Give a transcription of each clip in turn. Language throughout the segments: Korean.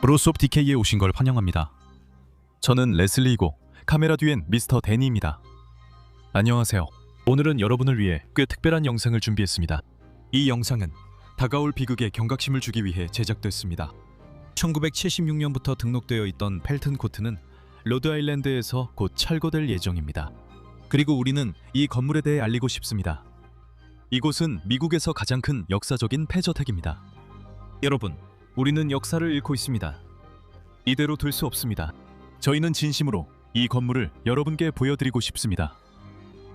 브로스옵 DK에 오신 걸 환영합니다. 저는 레슬리이고 카메라 뒤엔 미스터 데니입니다. 안녕하세요. 오늘은 여러분을 위해 꽤 특별한 영상을 준비했습니다. 이 영상은 다가올 비극에 경각심을 주기 위해 제작됐습니다. 1976년부터 등록되어 있던 펠튼 코트는 로드아일랜드에서 곧 철거될 예정입니다. 그리고 우리는 이 건물에 대해 알리고 싶습니다. 이곳은 미국에서 가장 큰 역사적인 폐저택입니다. 여러분, 우리는 역사를 잃고 있습니다. 이대로 둘 수 없습니다. 저희는 진심으로 이 건물을 여러분께 보여드리고 싶습니다.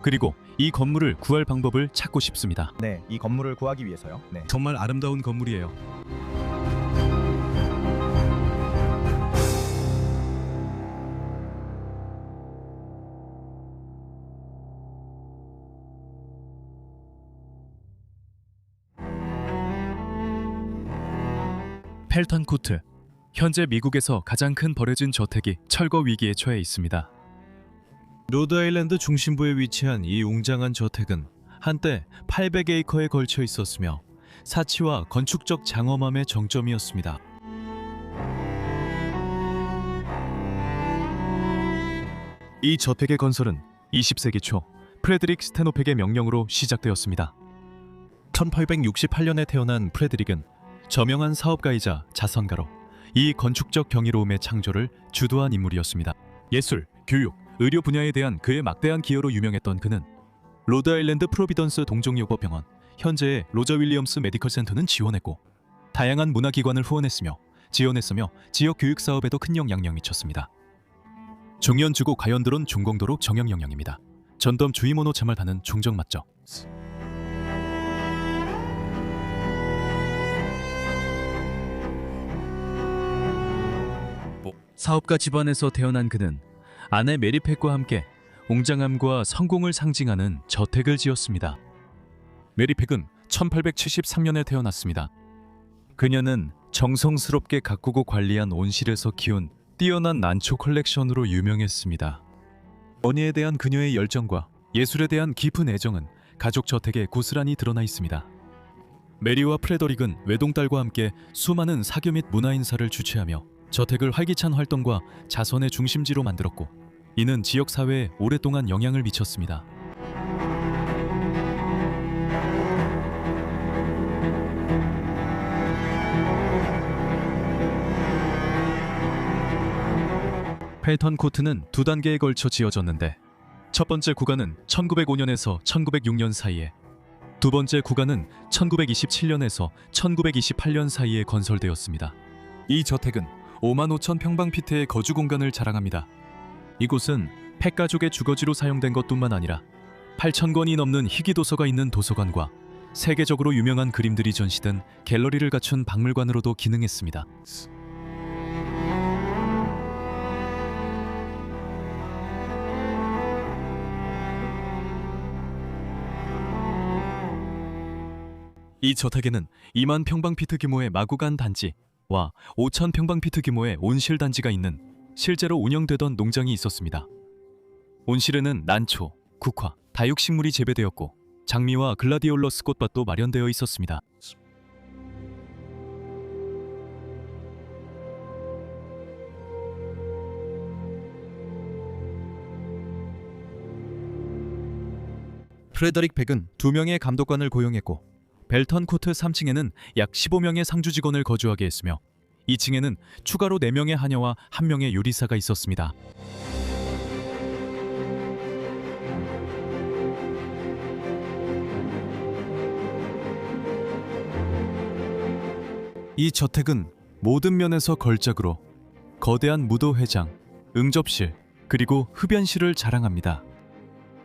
그리고 이 건물을 구할 방법을 찾고 싶습니다. 네, 이 건물을 구하기 위해서요. 네. 정말 아름다운 건물이에요. 펠턴 코트. 현재 미국에서 가장 큰 버려진 저택이 철거 위기에 처해 있습니다. 로드아일랜드 중심부에 위치한 이 웅장한 저택은 한때 800에이커에 걸쳐 있었으며 사치와 건축적 장엄함의 정점이었습니다. 이 저택의 건설은 20세기 초 프레드릭 스테노펙의 명령으로 시작되었습니다. 1868년에 태어난 프레드릭은 저명한 사업가이자 자선가로 이 건축적 경이로움의 창조를 주도한 인물이었습니다. 예술, 교육, 의료 분야에 대한 그의 막대한 기여로 유명했던 그는 로드아일랜드 프로비던스 동종요법병원, 현재의 로저 윌리엄스 메디컬 센터는 지원했고 다양한 문화기관을 후원했으며 지원했으며 지역 교육 사업에도 큰 영향을 미쳤습니다. 종연주고 가연드론 중공도로 정형영향입니다. 전덤 주이모노 자말다는 중정 맞죠? 사업가 집안에서 태어난 그는 아내 메리팩과 함께 웅장함과 성공을 상징하는 저택을 지었습니다. 메리팩은 1873년에 태어났습니다. 그녀는 정성스럽게 가꾸고 관리한 온실에서 키운 뛰어난 난초 컬렉션으로 유명했습니다. 언니에 대한 그녀의 열정과 예술에 대한 깊은 애정은 가족 저택에 고스란히 드러나 있습니다. 메리와 프레더릭은 외동딸과 함께 수많은 사교 및 문화 인사를 주최하며 저택을 활기찬 활동과 자선의 중심지로 만들었고 이는 지역 사회에 오랫동안 영향을 미쳤습니다. 펠턴 코트는 두 단계에 걸쳐 지어졌는데 첫 번째 구간은 1905년에서 1906년 사이에, 두 번째 구간은 1927년에서 1928년 사이에 건설되었습니다. 이 저택은 5만 5천 평방피트의 거주 공간을 자랑합니다. 이곳은 펫가족의 주거지로 사용된 것뿐만 아니라 8,000권이 넘는 희귀도서가 있는 도서관과 세계적으로 유명한 그림들이 전시된 갤러리를 갖춘 박물관으로도 기능했습니다. 이 저택에는 2만 평방피트 규모의 마구간 단지와 5천 평방피트 규모의 온실 단지가 있는 실제로 운영되던 농장이 있었습니다. 온실에는 난초, 국화, 다육식물이 재배되었고 장미와 글라디올러스 꽃밭도 마련되어 있었습니다. 프레더릭 팩은 2명의 감독관을 고용했고 펠턴 코트 3층에는 약 15명의 상주 직원을 거주하게 했으며 2층에는 추가로 4명의 하녀와 1명의 요리사가 있었습니다. 이 저택은 모든 면에서 걸작으로 거대한 무도회장, 응접실, 그리고 흡연실을 자랑합니다.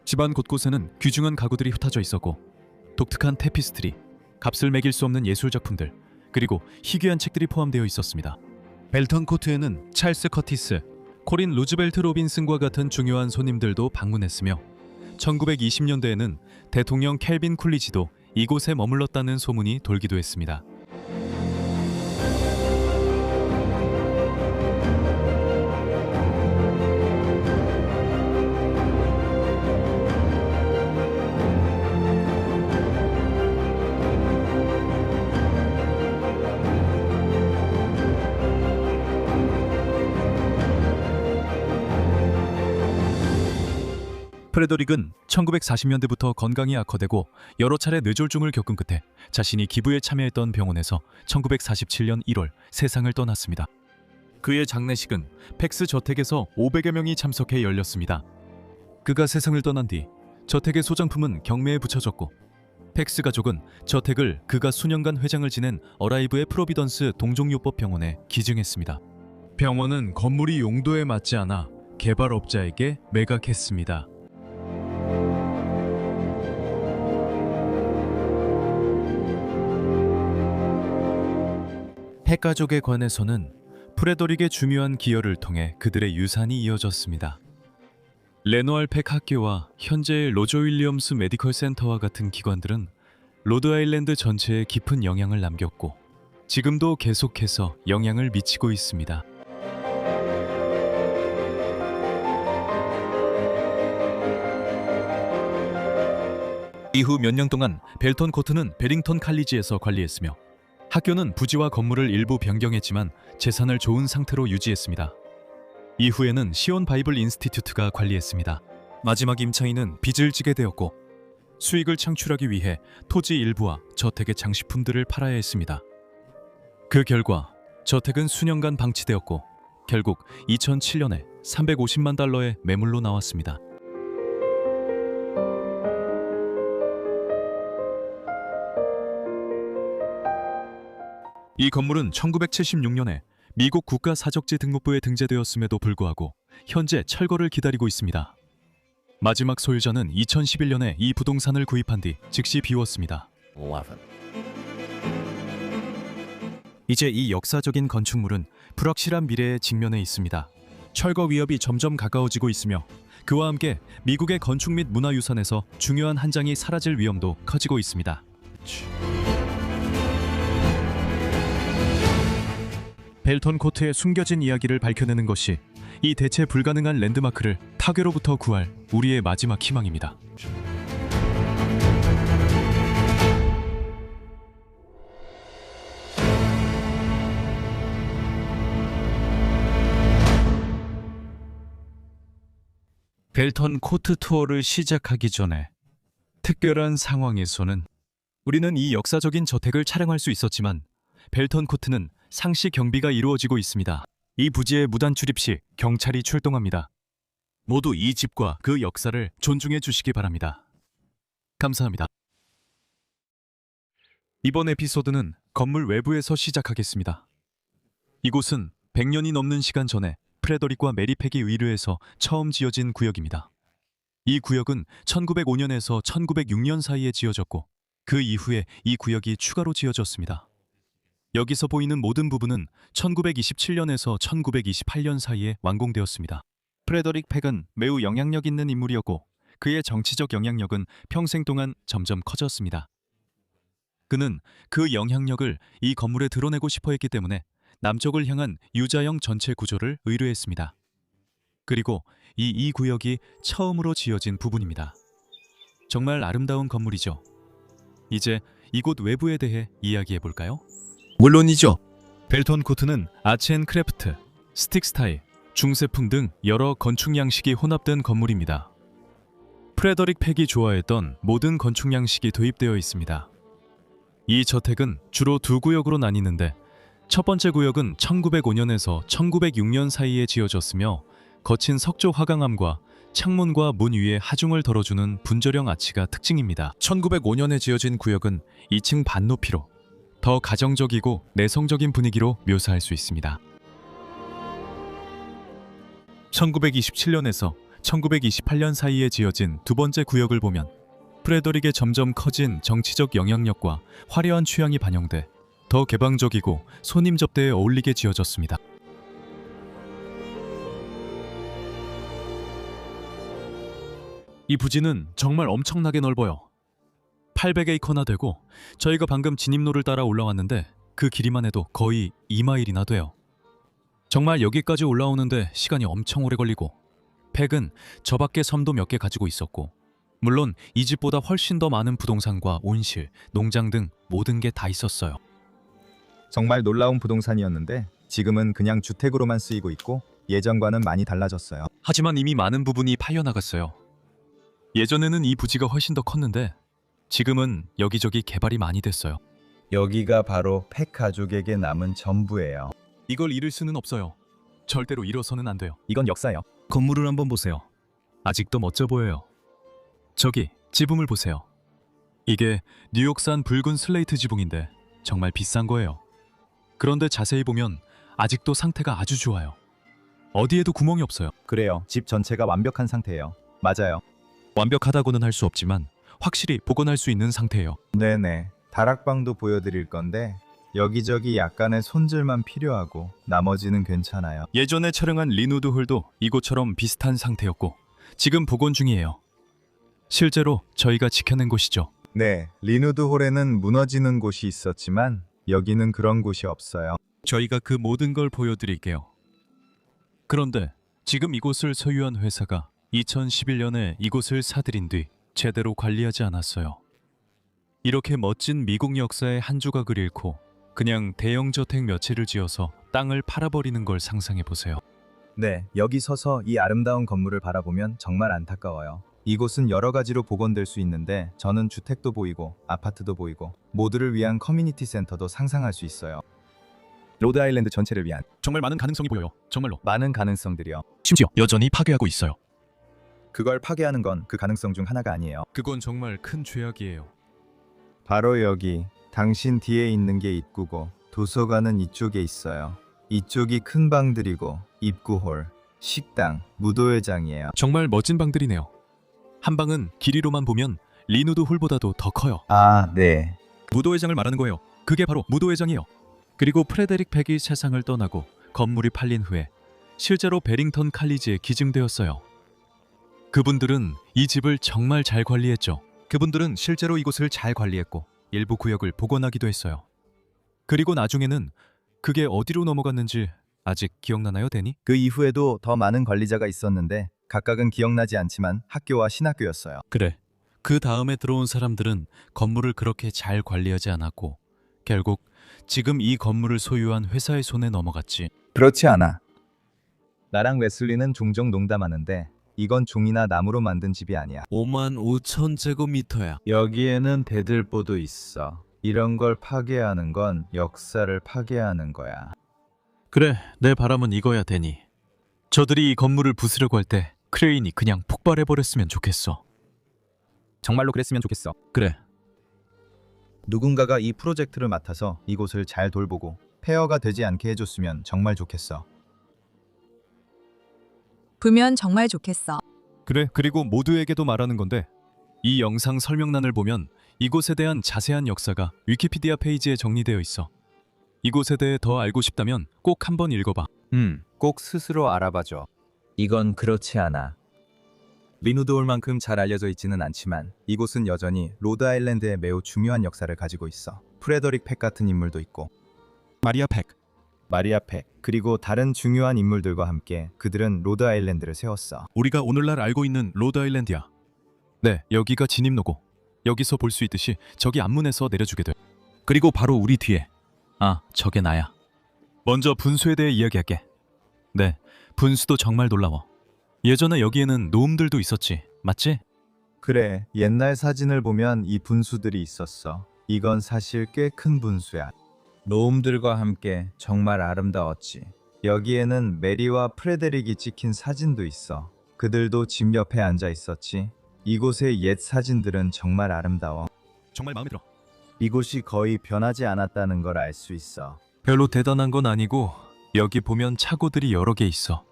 집안 곳곳에는 귀중한 가구들이 흩어져 있었고 독특한 테피스트리, 값을 매길 수 없는 예술작품들, 그리고 희귀한 책들이 포함되어 있었습니다. 펠턴 코트에는 찰스 커티스, 코린 루즈벨트 로빈슨과 같은 중요한 손님들도 방문했으며 1920년대에는 대통령 켈빈 쿨리지도 이곳에 머물렀다는 소문이 돌기도 했습니다. 프레더릭은 1940년대부터 건강이 악화되고 여러 차례 뇌졸중을 겪은 끝에 자신이 기부에 참여했던 병원에서 1947년 1월 세상을 떠났습니다. 그의 장례식은 팩스 저택에서 500여 명이 참석해 열렸습니다. 그가 세상을 떠난 뒤 저택의 소장품은 경매에 붙여졌고 팩스 가족은 저택을 그가 수년간 회장을 지낸 어라이브의 프로비던스 동종요법 병원에 기증했습니다. 병원은 건물이 용도에 맞지 않아 개발업자에게 매각했습니다. 팩 가족에 관해서는 프레더릭의 중요한 기여를 통해 그들의 유산이 이어졌습니다. 레노알 팩 학교와 현재의 로저 윌리엄스 메디컬 센터와 같은 기관들은 로드아일랜드 전체에 깊은 영향을 남겼고 지금도 계속해서 영향을 미치고 있습니다. 이후 몇 년 동안 벨턴 코트는 베링턴 칼리지에서 관리했으며 학교는 부지와 건물을 일부 변경했지만 재산을 좋은 상태로 유지했습니다. 이후에는 시온 바이블 인스티튜트가 관리했습니다. 마지막 임차인은 빚을 지게 되었고 수익을 창출하기 위해 토지 일부와 저택의 장식품들을 팔아야 했습니다. 그 결과 저택은 수년간 방치되었고 결국 2007년에 350만 달러의 매물로 나왔습니다. 이 건물은 1976년에 미국 국가사적지 등록부에 등재되었음에도 불구하고 현재 철거를 기다리고 있습니다. 마지막 소유자는 2011년에 이 부동산을 구입한 뒤 즉시 비웠습니다. 11. 이제 이 역사적인 건축물은 불확실한 미래에 직면해 있습니다. 철거 위협이 점점 가까워지고 있으며 그와 함께 미국의 건축 및 문화유산에서 중요한 한 장이 사라질 위험도 커지고 있습니다. 벨턴 코트의 숨겨진 이야기를 밝혀내는 것이 이 대체 불가능한 랜드마크를 타괴로부터 구할 우리의 마지막 희망입니다. 벨턴 코트 투어를 시작하기 전에 특별한 상황에서는 우리는 이 역사적인 저택을 촬영할 수 있었지만 벨턴 코트는 상시 경비가 이루어지고 있습니다. 이 부지에 무단 출입 시 경찰이 출동합니다. 모두 이 집과 그 역사를 존중해 주시기 바랍니다. 감사합니다. 이번 에피소드는 건물 외부에서 시작하겠습니다. 이곳은 100년이 넘는 시간 전에 프레더릭과 메리 팩이 의뢰해서 처음 지어진 구역입니다. 이 구역은 1905년에서 1906년 사이에 지어졌고 그 이후에 이 구역이 추가로 지어졌습니다. 여기서 보이는 모든 부분은 1927년에서 1928년 사이에 완공되었습니다. 프레더릭 팩은 매우 영향력 있는 인물이었고 그의 정치적 영향력은 평생 동안 점점 커졌습니다. 그는 그 영향력을 이 건물에 드러내고 싶어 했기 때문에 남쪽을 향한 U자형 전체 구조를 의뢰했습니다. 그리고 이 구역이 처음으로 지어진 부분입니다. 정말 아름다운 건물이죠. 이제 이곳 외부에 대해 이야기해 볼까요? 물론이죠. 벨턴 코트는 아치앤크래프트, 스틱 스타일, 중세풍 등 여러 건축 양식이 혼합된 건물입니다. 프레더릭 팩이 좋아했던 모든 건축 양식이 도입되어 있습니다. 이 저택은 주로 두 구역으로 나뉘는데 첫 번째 구역은 1905년에서 1906년 사이에 지어졌으며 거친 석조 화강암과 창문과 문 위에 하중을 덜어주는 분절형 아치가 특징입니다. 1905년에 지어진 구역은 2층 반 높이로 더 가정적이고 내성적인 분위기로 묘사할 수 있습니다. 1927년에서 1928년 사이에 지어진 두 번째 구역을 보면 프레더릭의 점점 커진 정치적 영향력과 화려한 취향이 반영돼 더 개방적이고 손님 접대에 어울리게 지어졌습니다. 이 부지는 정말 엄청나게 넓어요. 800에이커나 되고 저희가 방금 진입로를 따라 올라왔는데 그 길이만 해도 거의 2마일이나 돼요. 정말 여기까지 올라오는데 시간이 엄청 오래 걸리고 팩은 저 밖에 섬도 몇 개 가지고 있었고 물론 이 집보다 훨씬 더 많은 부동산과 온실, 농장 등 모든 게 다 있었어요. 정말 놀라운 부동산이었는데 지금은 그냥 주택으로만 쓰이고 있고 예전과는 많이 달라졌어요. 하지만 이미 많은 부분이 팔려나갔어요. 예전에는 이 부지가 훨씬 더 컸는데 지금은 여기저기 개발이 많이 됐어요. 여기가 바로 팩 가족에게 남은 전부예요. 이걸 잃을 수는 없어요. 절대로 잃어서는 안 돼요. 이건 역사예요. 건물을 한번 보세요. 아직도 멋져 보여요. 저기 지붕을 보세요. 이게 뉴욕산 붉은 슬레이트 지붕인데 정말 비싼 거예요. 그런데 자세히 보면 아직도 상태가 아주 좋아요. 어디에도 구멍이 없어요. 그래요. 집 전체가 완벽한 상태예요. 맞아요. 완벽하다고는 할 수 없지만 확실히 복원할 수 있는 상태예요. 네네. 다락방도 보여드릴 건데 여기저기 약간의 손질만 필요하고 나머지는 괜찮아요. 예전에 촬영한 리누드 홀도 이곳처럼 비슷한 상태였고 지금 복원 중이에요. 실제로 저희가 지켜낸 곳이죠. 네, 리누드 홀에는 무너지는 곳이 있었지만 여기는 그런 곳이 없어요. 저희가 그 모든 걸 보여드릴게요. 그런데 지금 이곳을 소유한 회사가 2011년에 이곳을 사들인 뒤 제대로 관리하지 않았어요. 이렇게 멋진 미국 역사의 한 조각을 잃고 그냥 대형 저택 몇 채를 지어서 땅을 팔아버리는 걸 상상해보세요. 네, 여기 서서 이 아름다운 건물을 바라보면 정말 안타까워요. 이곳은 여러 가지로 복원될 수 있는데 저는 주택도 보이고 아파트도 보이고 모두를 위한 커뮤니티 센터도 상상할 수 있어요. 로드아일랜드 전체를 위한 정말 많은 가능성이 보여요. 정말로. 많은 가능성들이요. 심지어 여전히 파괴하고 있어요. 그걸 파괴하는 건 그 가능성 중 하나가 아니에요. 그건 정말 큰 죄악이에요. 바로 여기 당신 뒤에 있는 게 입구고 도서관은 이쪽에 있어요. 이쪽이 큰 방들이고 입구홀, 식당, 무도회장이에요. 정말 멋진 방들이네요. 한 방은 길이로만 보면 리누드 홀보다도 더 커요. 아, 네. 무도회장을 말하는 거예요. 그게 바로 무도회장이에요. 그리고 프레데릭 팩이 세상을 떠나고 건물이 팔린 후에 실제로 베링턴 칼리지에 기증되었어요. 그분들은 이 집을 정말 잘 관리했죠. 그분들은 실제로 이곳을 잘 관리했고 일부 구역을 복원하기도 했어요. 그리고 나중에는 그게 어디로 넘어갔는지 아직 기억나나요, 데니? 그 이후에도 더 많은 관리자가 있었는데 각각은 기억나지 않지만 학교와 신학교였어요. 그래. 그 다음에 들어온 사람들은 건물을 그렇게 잘 관리하지 않았고 결국 지금 이 건물을 소유한 회사의 손에 넘어갔지. 그렇지 않아. 나랑 웨슬리는 종종 농담하는데 이건 종이나 나무로 만든 집이 아니야. 55,000제곱미터야. 여기에는 대들보도 있어. 이런 걸 파괴하는 건 역사를 파괴하는 거야. 그래, 내 바람은 이거야, 데니. 저들이 이 건물을 부수려고 할 때 크레인이 그냥 폭발해버렸으면 좋겠어. 정말로 그랬으면 좋겠어. 그래. 누군가가 이 프로젝트를 맡아서 이곳을 잘 돌보고 폐허가 되지 않게 해줬으면 정말 좋겠어. 부면 정말 좋겠어. 그래, 그리고 모두에게도 말하는 건데 이 영상 설명란을 보면 이곳에 대한 자세한 역사가 위키피디아 페이지에 정리되어 있어. 이곳에 대해 더 알고 싶다면 꼭 한번 읽어봐. 꼭 스스로 알아봐줘. 이건 그렇지 않아. 리누드홀만큼 잘 알려져 있지는 않지만 이곳은 여전히 로드아일랜드에 매우 중요한 역사를 가지고 있어. 프레더릭 팩 같은 인물도 있고 마리아 팩. 마리아 팩 그리고 다른 중요한 인물들과 함께 그들은 로드아일랜드를 세웠어. 우리가 오늘날 알고 있는 로드아일랜드야. 네, 여기가 진입로고 여기서 볼 수 있듯이 저기 앞문에서 내려주게 돼. 그리고 바로 우리 뒤에 저게 나야. 먼저 분수에 대해 이야기할게. 네, 분수도 정말 놀라워. 예전에 여기에는 노움들도 있었지, 맞지? 그래, 옛날 사진을 보면 이 분수들이 있었어. 이건 사실 꽤 큰 분수야. 노움들과 함께 정말 아름다웠지. 여기에는 메리와 프레데릭이 찍힌 사진도 있어. 그들도 집 옆에 앉아 있었지. 이곳의 옛 사진들은 정말 아름다워. 정말 마음에 들어. 이곳이 거의 변하지 않았다는 걸 알 수 있어. 별로 대단한 건 아니고 여기 보면 차고들이 여러 개 있어.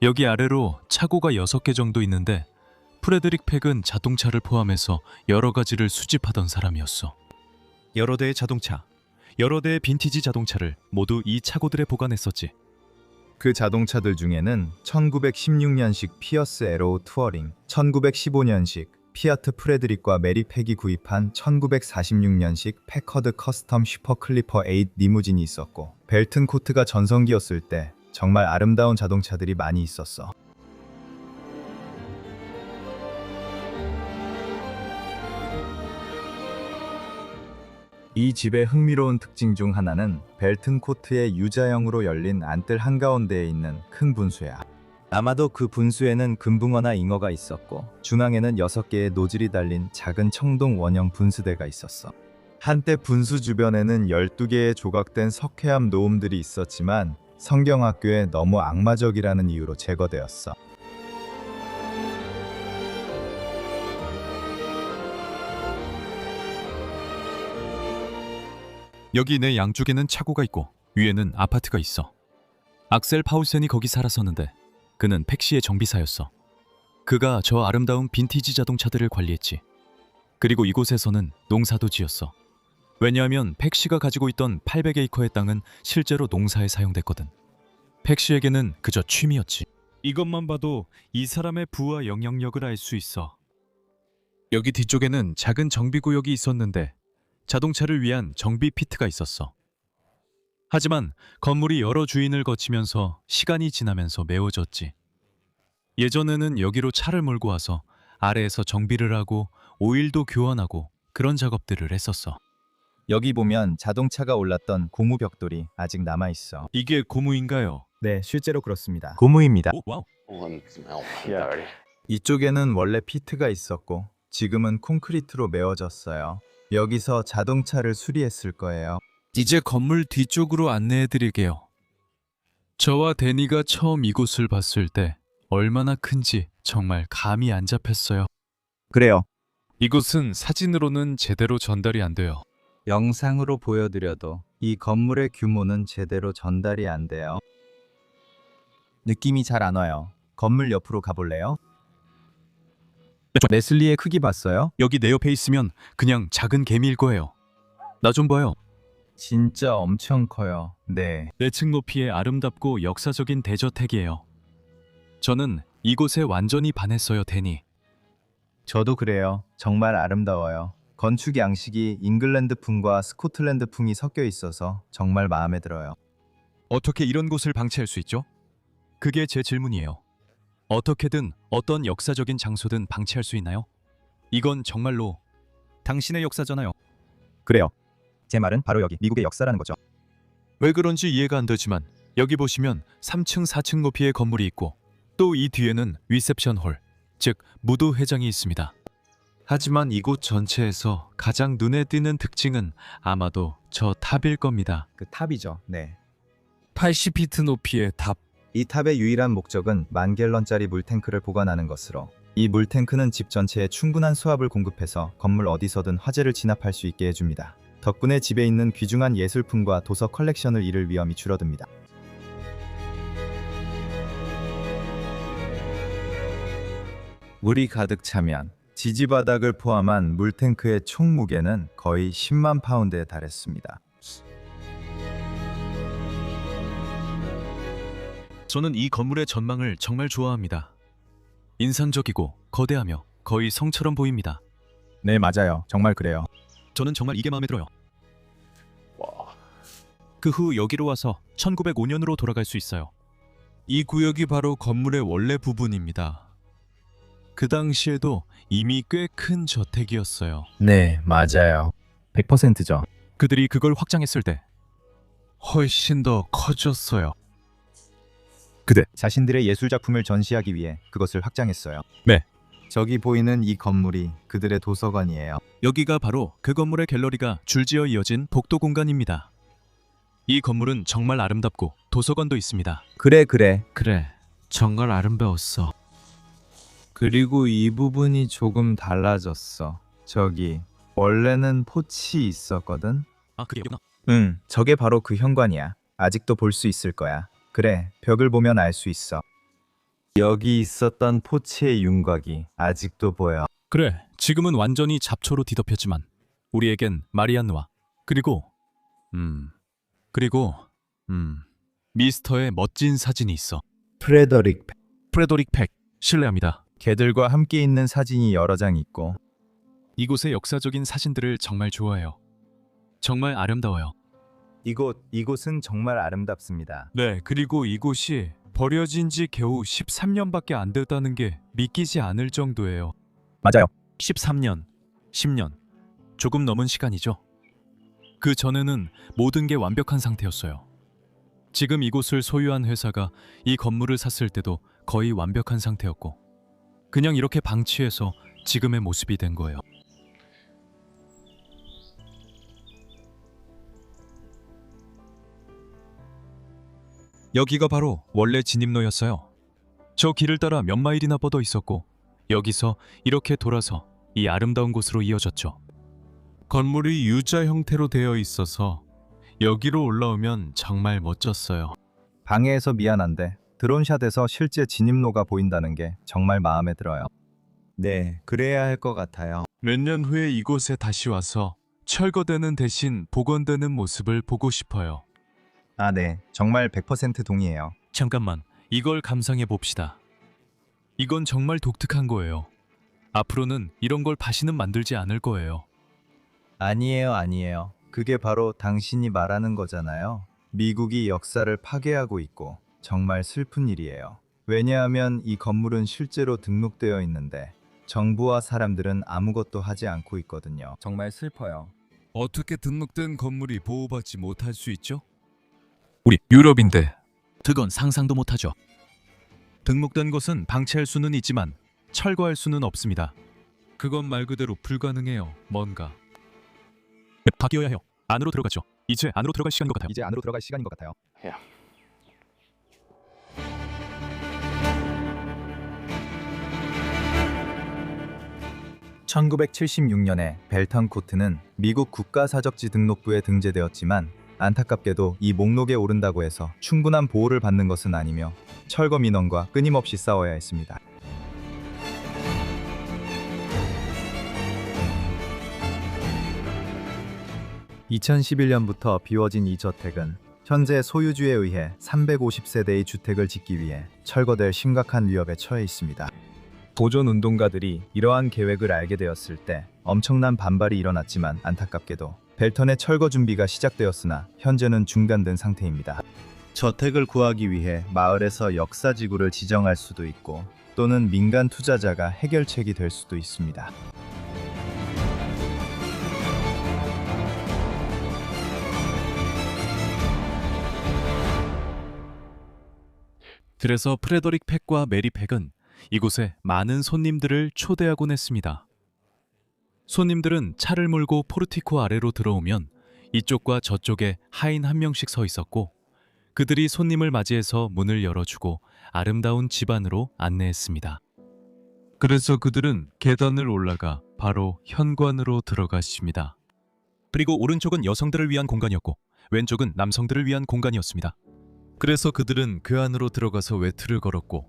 여기 아래로 차고가 6개 정도 있는데 프레드릭 팩은 자동차를 포함해서 여러 가지를 수집하던 사람이었어. 여러 대의 자동차, 여러 대의 빈티지 자동차를 모두 이 차고들에 보관했었지. 그 자동차들 중에는 1916년식 피어스 에로우 투어링, 1915년식 피아트 프레드릭과 메리 팩이 구입한 1946년식 패커드 커스텀 슈퍼 클리퍼 8 리무진이 있었고 벨튼 코트가 전성기였을 때 정말 아름다운 자동차들이 많이 있었어. 이 집의 흥미로운 특징 중 하나는 벨튼 코트의 U자형으로 열린 안뜰 한가운데에 있는 큰 분수야. 아마도 그 분수에는 금붕어나 잉어가 있었고 중앙에는 6개의 노즐이 달린 작은 청동 원형 분수대가 있었어. 한때 분수 주변에는 12개의 조각된 석회암 노음들이 있었지만 성경학교에 너무 악마적이라는 이유로 제거되었어. 여기 내 양쪽에는 차고가 있고 위에는 아파트가 있어. 악셀 파울센이 거기 살았었는데 그는 팩시의 정비사였어. 그가 저 아름다운 빈티지 자동차들을 관리했지. 그리고 이곳에서는 농사도 지었어. 왜냐하면 팩시가 가지고 있던 800에이커의 땅은 실제로 농사에 사용됐거든. 팩시에게는 그저 취미였지. 이것만 봐도 이 사람의 부와 영향력을 알 수 있어. 여기 뒤쪽에는 작은 정비구역이 있었는데 자동차를 위한 정비 피트가 있었어. 하지만 건물이 여러 주인을 거치면서 시간이 지나면서 메워졌지. 예전에는 여기로 차를 몰고 와서 아래에서 정비를 하고 오일도 교환하고 그런 작업들을 했었어. 여기 보면 자동차가 올랐던 고무 벽돌이 아직 남아있어. 이게 고무인가요? 네, 실제로 그렇습니다. 고무입니다. 오, 와우. One smell dirty. 이쪽에는 원래 피트가 있었고 지금은 콘크리트로 메워졌어요. 여기서 자동차를 수리했을 거예요. 이제 건물 뒤쪽으로 안내해 드릴게요. 저와 데니가 처음 이곳을 봤을 때 얼마나 큰지 정말 감이 안 잡혔어요. 그래요. 이곳은 사진으로는 제대로 전달이 안 돼요. 영상으로 보여드려도 이 건물의 규모는 제대로 전달이 안 돼요. 느낌이 잘 안 와요. 건물 옆으로 가볼래요? 레슬리의 크기 봤어요? 여기 내 옆에 있으면 그냥 작은 개미일 거예요. 나 좀 봐요. 진짜 엄청 커요. 네. 4층 높이의 아름답고 역사적인 대저택이에요. 저는 이곳에 완전히 반했어요, 데니. 저도 그래요. 정말 아름다워요. 건축 양식이 잉글랜드풍과 스코틀랜드풍이 섞여 있어서 정말 마음에 들어요. 어떻게 이런 곳을 방치할 수 있죠? 그게 제 질문이에요. 어떻게든 어떤 역사적인 장소든 방치할 수 있나요? 이건 정말로 당신의 역사잖아요. 그래요. 제 말은 바로 여기 미국의 역사라는 거죠. 왜 그런지 이해가 안 되지만 여기 보시면 3층, 4층 높이의 건물이 있고 또 이 뒤에는 리셉션 홀, 즉 무도 회장이 있습니다. 하지만 이곳 전체에서 가장 눈에 띄는 특징은 아마도 저 탑일 겁니다. 그 탑이죠. 네. 80피트 높이의 탑. 이 탑의 유일한 목적은 10,000갤런짜리 물탱크를 보관하는 것으로 이 물탱크는 집 전체에 충분한 수압을 공급해서 건물 어디서든 화재를 진압할 수 있게 해줍니다. 덕분에 집에 있는 귀중한 예술품과 도서 컬렉션을 잃을 위험이 줄어듭니다. 물이 가득 차면 지지바닥을 포함한 물탱크의 총 무게는 거의 10만 파운드에 달했습니다. 저는 이 건물의 전망을 정말 좋아합니다. 인상적이고 거대하며 거의 성처럼 보입니다. 네, 맞아요. 정말 그래요. 저는 정말 이게 마음에 들어요. Wow. 그 후 여기로 와서 1905년으로 돌아갈 수 있어요. 이 구역이 바로 건물의 원래 부분입니다. 그 당시에도 이미 꽤 큰 저택이었어요. 네, 맞아요. 100%죠. 그들이 그걸 확장했을 때 훨씬 더 커졌어요. 그들 자신들의 예술 작품을 전시하기 위해 그것을 확장했어요. 네. 저기 보이는 이 건물이 그들의 도서관이에요. 여기가 바로 그 건물의 갤러리가 줄지어 이어진 복도 공간입니다. 이 건물은 정말 아름답고 도서관도 있습니다. 그래. 그래, 정말 아름다웠어. 그리고 이 부분이 조금 달라졌어. 저기 원래는 포치 있었거든. 아, 그게 여기구나. 응, 저게 바로 그 현관이야. 아직도 볼 수 있을 거야. 그래, 벽을 보면 알 수 있어. 여기 있었던 포치의 윤곽이 아직도 보여. 그래, 지금은 완전히 잡초로 뒤덮였지만 우리에겐 마리안누아 그리고 미스터의 멋진 사진이 있어. 프레더릭 프레도릭 팩, 실례합니다. 개들과 함께 있는 사진이 여러 장 있고 이곳의 역사적인 사진들을 정말 좋아해요. 정말 아름다워요. 이곳은 정말 아름답습니다. 네, 그리고 이곳이 버려진 지 겨우 13년밖에 안 됐다는 게 믿기지 않을 정도예요. 맞아요. 13년, 10년, 조금 넘은 시간이죠. 그 전에는 모든 게 완벽한 상태였어요. 지금 이곳을 소유한 회사가 이 건물을 샀을 때도 거의 완벽한 상태였고 그냥 이렇게 방치해서 지금의 모습이 된 거예요. 여기가 바로 원래 진입로였어요. 저 길을 따라 몇 마일이나 뻗어 있었고 여기서 이렇게 돌아서 이 아름다운 곳으로 이어졌죠. 건물이 U자 형태로 되어 있어서 여기로 올라오면 정말 멋졌어요. 방해해서 미안한데 드론샷에서 실제 진입로가 보인다는 게 정말 마음에 들어요. 네, 그래야 할 것 같아요. 몇 년 후에 이곳에 다시 와서 철거되는 대신 복원되는 모습을 보고 싶어요. 아, 네. 정말 100% 동의해요. 잠깐만, 이걸 감상해 봅시다. 이건 정말 독특한 거예요. 앞으로는 이런 걸 다시는 만들지 않을 거예요. 아니에요. 그게 바로 당신이 말하는 거잖아요. 미국이 역사를 파괴하고 있고 정말 슬픈 일이에요. 왜냐하면 이 건물은 실제로 등록되어 있는데 정부와 사람들은 아무것도 하지 않고 있거든요. 정말 슬퍼요. 어떻게 등록된 건물이 보호받지 못할 수 있죠? 우리 유럽인데 그건 상상도 못하죠. 등록된 것은 방치할 수는 있지만 철거할 수는 없습니다. 그건 말 그대로 불가능해요. 뭔가 바뀌어야 해요. 안으로 들어가죠. 이제 안으로 들어갈 시간인 것 같아요. 이제 안으로 들어갈 시간인 것 같아요. Yeah. (1976년에) 벨턴 코트는 미국 국가사적지 등록부에 등재되었지만 안타깝게도 이 목록에 오른다고 해서 충분한 보호를 받는 것은 아니며 철거 민원과 끊임없이 싸워야 했습니다. (2011년부터) 비워진 이 저택은 현재 소유주에 의해 350세대의 주택을 짓기 위해 철거될 심각한 위협에 처해 있습니다. 보존운동가들이 이러한 계획을 알게 되었을 때 엄청난 반발이 일어났지만 안타깝게도 벨턴의 철거 준비가 시작되었으나 현재는 중단된 상태입니다. 저택을 구하기 위해 마을에서 역사지구를 지정할 수도 있고 또는 민간 투자자가 해결책이 될 수도 있습니다. 그래서 프레더릭 팩과 메리 팩은 이곳에 많은 손님들을 초대하곤 했습니다. 손님들은 차를 몰고 포르티코 아래로 들어오면 이쪽과 저쪽에 하인 한 명씩 서 있었고 그들이 손님을 맞이해서 문을 열어주고 아름다운 집 안으로 안내했습니다. 그래서 그들은 계단을 올라가 바로 현관으로 들어갔습니다. 그리고 오른쪽은 여성들을 위한 공간이었고 왼쪽은 남성들을 위한 공간이었습니다. 그래서 그들은 그 안으로 들어가서 외투를 걸었고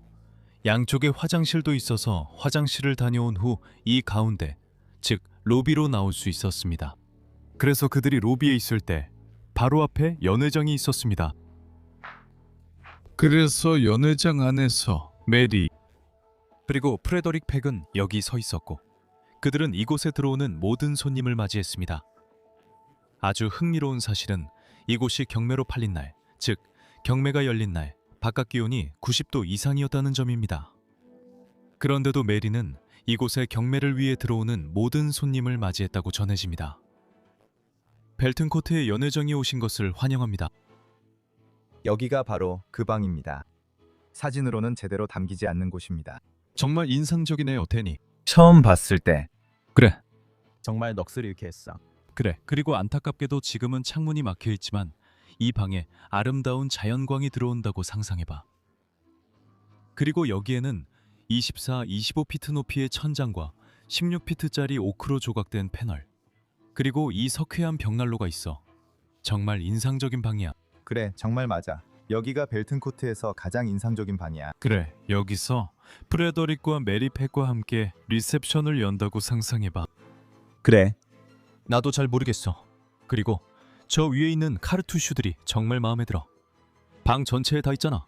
양쪽에 화장실도 있어서 화장실을 다녀온 후 이 가운데, 즉 로비로 나올 수 있었습니다. 그래서 그들이 로비에 있을 때 바로 앞에 연회장이 있었습니다. 그래서 연회장 안에서 메리 그리고 프레더릭 팩은 여기 서 있었고 그들은 이곳에 들어오는 모든 손님을 맞이했습니다. 아주 흥미로운 사실은 이곳이 경매로 팔린 날, 즉 경매가 열린 날 바깥 기온이 90도 이상이었다는 점입니다. 그런데도 메리는 이곳에 경매를 위해 들어오는 모든 손님을 맞이했다고 전해집니다. 벨튼 코트의 연회장이 오신 것을 환영합니다. 여기가 바로 그 방입니다. 사진으로는 제대로 담기지 않는 곳입니다. 정말 인상적이네요, 데니. 처음 봤을 때 그래, 정말 넋을 잃게 했어. 그래. 그리고 안타깝게도 지금은 창문이 막혀 있지만 이 방에 아름다운 자연광이 들어온다고 상상해봐. 그리고 여기에는 24, 25피트 높이의 천장과 16피트짜리 오크로 조각된 패널, 그리고 이 석회암 벽난로가 있어. 정말 인상적인 방이야. 그래, 정말 맞아. 여기가 벨튼 코트에서 가장 인상적인 방이야. 그래, 여기서 프레더릭과 메리 팩과 함께 리셉션을 연다고 상상해봐. 그래. 나도 잘 모르겠어. 그리고 저 위에 있는 카르투슈들이 정말 마음에 들어. 방 전체에 다 있잖아.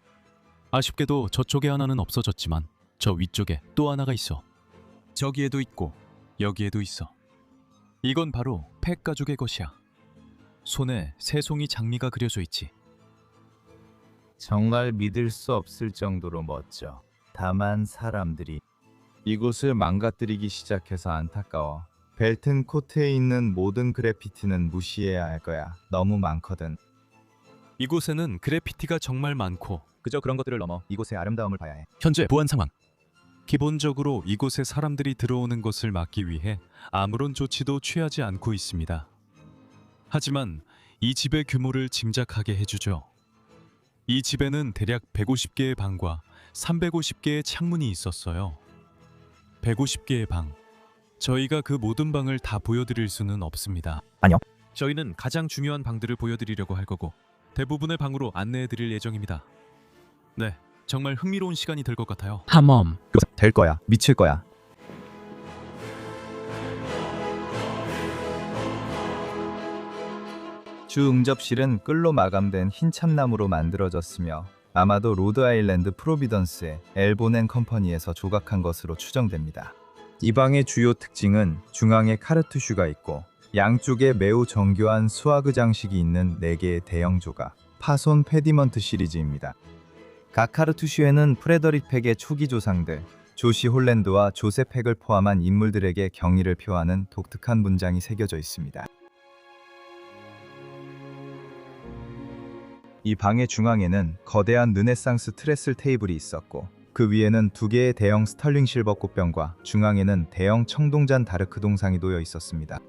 아쉽게도 저쪽에 하나는 없어졌지만 저 위쪽에 또 하나가 있어. 저기에도 있고 여기에도 있어. 이건 바로 팩 가족의 것이야. 손에 새송이 장미가 그려져 있지. 정말 믿을 수 없을 정도로 멋져. 다만 사람들이 이곳을 망가뜨리기 시작해서 안타까워. 벨튼 코트에 있는 모든 그래피티는 무시해야 할 거야. 너무 많거든. 이곳에는 그래피티가 정말 많고 그저 그런 것들을 넘어 이곳의 아름다움을 봐야 해. 현재 보안 상황. 기본적으로 이곳에 사람들이 들어오는 것을 막기 위해 아무런 조치도 취하지 않고 있습니다. 하지만 이 집의 규모를 짐작하게 해주죠. 이 집에는 대략 150개의 방과 350개의 창문이 있었어요. 150개의 방. 저희가 그 모든 방을 다 보여드릴 수는 없습니다. 아니요. 저희는 가장 중요한 방들을 보여드리려고 할 거고 대부분의 방으로 안내해드릴 예정입니다. 네, 정말 흥미로운 시간이 될 것 같아요. 탐험. 될 거야. 미칠 거야. 주 응접실은 끌로 마감된 흰 참나무로 만들어졌으며 아마도 로드아일랜드 프로비던스의 엘보넨 컴퍼니에서 조각한 것으로 추정됩니다. 이 방의 주요 특징은 중앙에 카르투슈가 있고 양쪽에 매우 정교한 스와그 장식이 있는 4개의 대형 조각, 파손 페디먼트 시리즈입니다. 각 카르투슈에는 프레더릭 팩의 초기 조상들, 조시 홀랜드와 조셉 팩을 포함한 인물들에게 경의를 표하는 독특한 문장이 새겨져 있습니다. 이 방의 중앙에는 거대한 르네상스 트레슬 테이블이 있었고 그 위에는 2개의 대형 스털링 실버 꽃병과 중앙에는 대형 청동잔 다르크 동상이 놓여 있었습니다.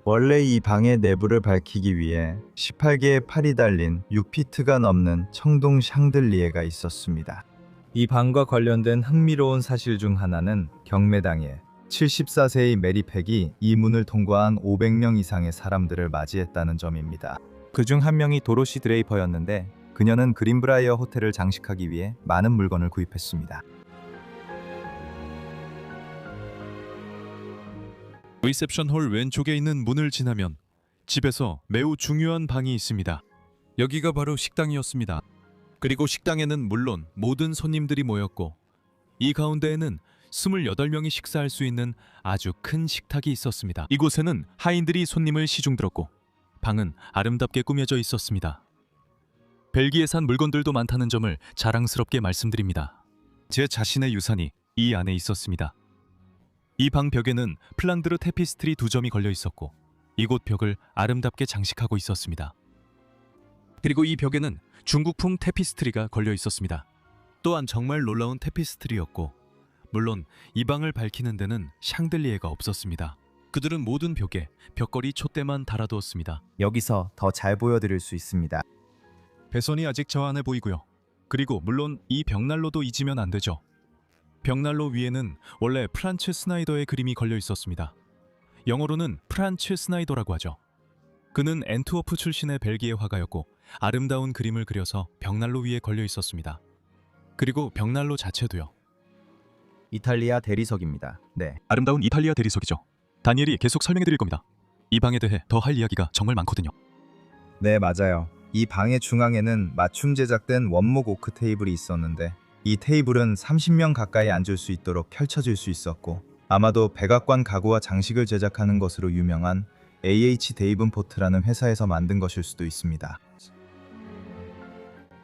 원래 이 방의 내부를 밝히기 위해 18개의 팔이 달린 6피트가 넘는 청동 샹들리에가 있었습니다. 이 방과 관련된 흥미로운 사실 중 하나는 경매당에 74세의 메리 팩이 이 문을 통과한 500명 이상의 사람들을 맞이했다는 점입니다. 그중 한 명이 도로시 드레이퍼였는데 그녀는 그린브라이어 호텔을 장식하기 위해 많은 물건을 구입했습니다. 리셉션 홀 왼쪽에 있는 문을 지나면 집에서 매우 중요한 방이 있습니다. 여기가 바로 식당이었습니다. 그리고 식당에는 물론 모든 손님들이 모였고 이 가운데에는 28명이 식사할 수 있는 아주 큰 식탁이 있었습니다. 이곳에는 하인들이 손님을 시중들었고 방은 아름답게 꾸며져 있었습니다. 벨기에산 물건들도 많다는 점을 자랑스럽게 말씀드립니다. 제 자신의 유산이 이 안에 있었습니다. 이 방 벽에는 플란드르 테피스트리 2점이 걸려 있었고 이곳 벽을 아름답게 장식하고 있었습니다. 그리고 이 벽에는 중국풍 테피스트리가 걸려 있었습니다. 또한 정말 놀라운 테피스트리였고 물론 이 방을 밝히는 데는 샹들리에가 없었습니다. 그들은 모든 벽에 벽걸이 촛대만 달아두었습니다. 여기서 더 잘 보여드릴 수 있습니다. 배선이 아직 저 안에 보이고요. 그리고 물론 이 벽난로도 잊으면 안 되죠. 벽난로 위에는 원래 프란츠 스나이더의 그림이 걸려 있었습니다. 영어로는 프란츠 스나이더라고 하죠. 그는 앤트워프 출신의 벨기에 화가였고 아름다운 그림을 그려서 벽난로 위에 걸려 있었습니다. 그리고 벽난로 자체도요. 이탈리아 대리석입니다. 네. 아름다운 이탈리아 대리석이죠. 다니엘이 계속 설명해 드릴 겁니다. 이 방에 대해 더 할 이야기가 정말 많거든요. 네, 맞아요. 이 방의 중앙에는 맞춤 제작된 원목 오크 테이블이 있었는데 이 테이블은 30명 가까이 앉을 수 있도록 펼쳐질 수 있었고 아마도 백악관 가구와 장식을 제작하는 것으로 유명한 AH 데이븐포트라는 회사에서 만든 것일 수도 있습니다.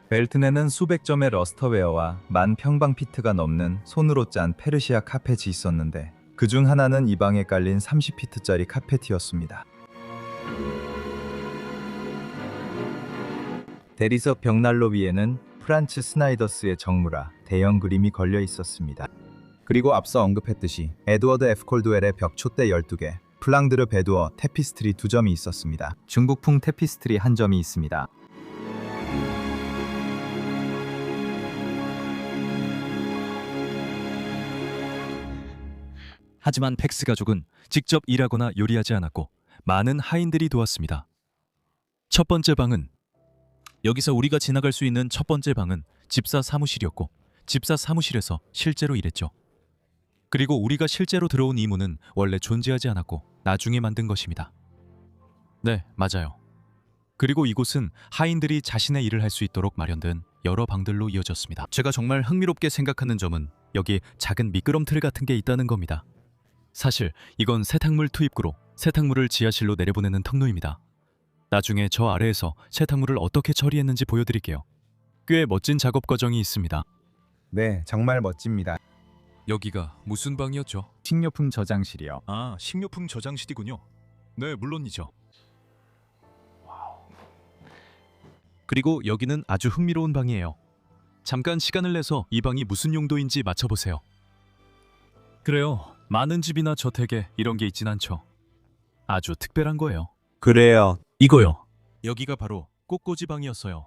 벨트내는 수백 점의 러스터웨어와 10,000평방피트가 넘는 손으로 짠 페르시아 카펫이 있었는데 그중 하나는 이 방에 깔린 30피트짜리 카펫이었습니다. 대리석 벽난로 위에는 프란츠 스나이더스의 정무라 대형 그림이 걸려 있었습니다. 그리고 앞서 언급했듯이 에드워드 F. 콜드웰의 벽 촛대 12개, 플랑드르 베두어 테피스트리 2점이 있었습니다. 중국풍 테피스트리 1점이 있습니다. 하지만 팩스 가족은 직접 일하거나 요리하지 않았고 많은 하인들이 도왔습니다. 첫 번째 방은 여기서 우리가 지나갈 수 있는 첫 번째 방은 집사 사무실이었고 집사 사무실에서 실제로 일했죠. 그리고 우리가 실제로 들어온 이 문은 원래 존재하지 않았고 나중에 만든 것입니다. 네, 맞아요. 그리고 이곳은 하인들이 자신의 일을 할 수 있도록 마련된 여러 방들로 이어졌습니다. 제가 정말 흥미롭게 생각하는 점은 여기 작은 미끄럼틀 같은 게 있다는 겁니다. 사실 이건 세탁물 투입구로 세탁물을 지하실로 내려보내는 통로입니다. 나중에 저 아래에서 세탁물을 어떻게 처리했는지 보여드릴게요. 꽤 멋진 작업 과정이 있습니다. 네, 정말 멋집니다. 여기가 무슨 방이었죠? 식료품 저장실이요. 아, 식료품 저장실이군요. 네, 물론이죠. 그리고 여기는 아주 흥미로운 방이에요. 잠깐 시간을 내서 이 방이 무슨 용도인지 맞춰보세요. 그래요. 많은 집이나 저택에 이런 게 있진 않죠. 아주 특별한 거예요. 그래요. 이거요. 여기가 바로 꽃꽂이 방이었어요.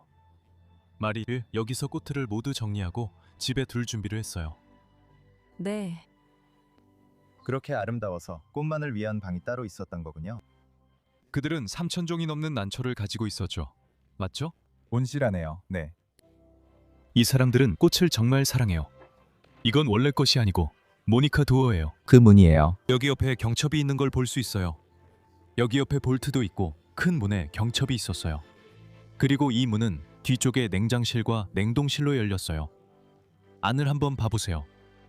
마리를 여기서 꽃들을 모두 정리하고 집에 둘 준비를 했어요. 네. 그렇게 아름다워서 꽃만을 위한 방이 따로 있었던 거군요. 그들은 3,000종이 넘는 난초를 가지고 있었죠. 맞죠? 온실하네요. 네. 이 사람들은 꽃을 정말 사랑해요. 이건 원래 것이 아니고 모니카 도어예요. 그 문이에요. 여기 옆에 경첩이 있는 걸 볼 수 있어요. 여기 옆에 볼트도 있고 큰 문에 경첩이 있었어요. 그리고 이 문은 뒤쪽에 냉장실과 냉동실로 열렸어요. 안을 한번 봐보세요.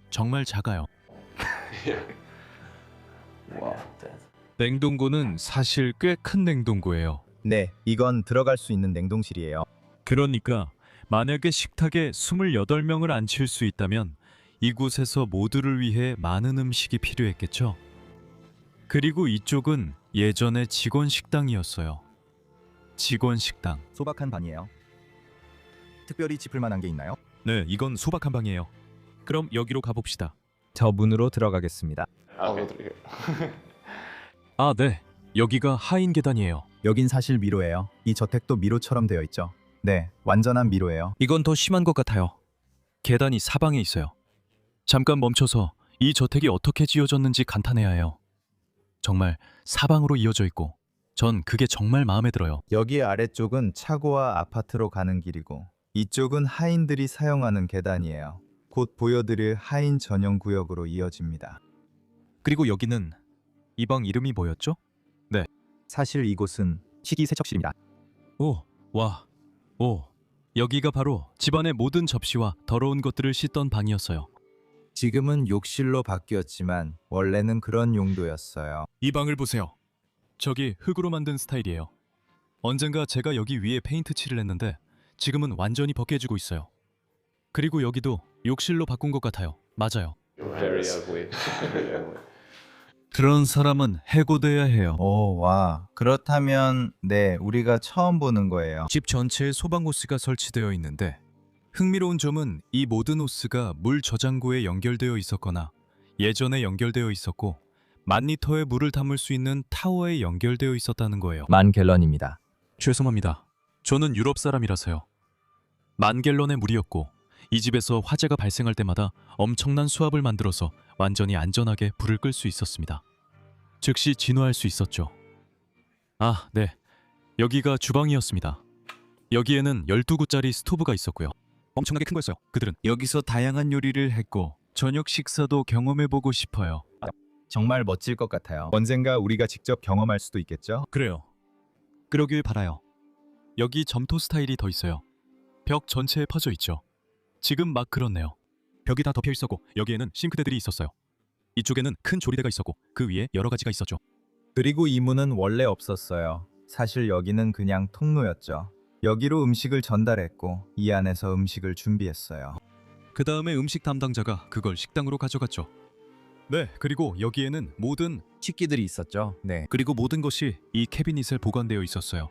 정말 작아요. Wow. That- 냉동고는 사실 꽤 큰 냉동고예요. 네, 이건 들어갈 수 있는 냉동실이에요. 그러니까 만약에 식탁에 28명을 앉힐 수 있다면 이곳에서 모두를 위해 많은 음식이 필요했겠죠. 그리고 이쪽은 예전에 직원 식당이었어요. 직원 식당. 소박한 방이에요. 특별히 짚을 만한 게 있나요? 네, 이건 소박한 방이에요. 그럼 여기로 가봅시다. 저 문으로 들어가겠습니다. I'll go through here. 아, 네. 여기가 하인 계단이에요. 여긴 사실 미로예요. 이 저택도 미로처럼 되어 있죠. 네, 완전한 미로예요. 이건 더 심한 것 같아요. 계단이 사방에 있어요. 잠깐 멈춰서 이 저택이 어떻게 지어졌는지 감탄해야 해요. 정말 사방으로 이어져 있고 전 그게 정말 마음에 들어요. 여기 아래쪽은 차고와 아파트로 가는 길이고 이쪽은 하인들이 사용하는 계단이에요. 곧 보여드릴 하인 전용 구역으로 이어집니다. 그리고 여기는 이 방 이름이 뭐였죠? 사실 이곳은 식기세척실입니다. 오. 여기가 바로 집안의 모든 접시와 더러운 것들을 씻던 방이었어요. 지금은 욕실로 바뀌었지만 원래는 그런 용도였어요. 이 방을 보세요. 저기 흙으로 만든 스타일이에요. 언젠가 제가 여기 위에 페인트 칠을 했는데 지금은 완전히 벗겨지고 있어요. 그리고 여기도 욕실로 바꾼 것 같아요. 맞아요. Very ugly. Very ugly. 그런 사람은 해고돼야 해요. 오, 와. 그렇다면 네, 우리가 처음 보는 거예요. 집 전체에 소방 호스가 설치되어 있는데 흥미로운 점은 이 모든 호스가 물 저장고에 연결되어 있었거나 예전에 연결되어 있었고 10,000리터의 물을 담을 수 있는 타워에 연결되어 있었다는 거예요. 10,000갤런입니다. 죄송합니다. 저는 유럽 사람이라서요. 10,000갤런의 물이었고 이 집에서 화재가 발생할 때마다 엄청난 수압을 만들어서 완전히 안전하게 불을 끌 수 있었습니다. 즉시 진화할 수 있었죠. 아, 네. 여기가 주방이었습니다. 여기에는 12구짜리 스토브가 있었고요. 엄청나게 큰 거였어요. 그들은 여기서 다양한 요리를 했고 저녁 식사도 경험해보고 싶어요. 정말 멋질 것 같아요. 언젠가 우리가 직접 경험할 수도 있겠죠? 그래요. 그러길 바라요. 여기 점토 스타일이 더 있어요. 벽 전체에 퍼져 있죠. 지금 막 그렇네요. 벽이 다 덮여 있었고 여기에는 싱크대들이 있었어요. 이쪽에는 큰 조리대가 있었고 그 위에 여러 가지가 있었죠. 그리고 이 문은 원래 없었어요. 사실 여기는 그냥 통로였죠. 여기로 음식을 전달했고 이 안에서 음식을 준비했어요. 그 다음에 음식 담당자가 그걸 식당으로 가져갔죠. 네, 그리고 여기에는 모든 식기들이 있었죠. 네. 그리고 모든 것이 이 캐비닛에 보관되어 있었어요.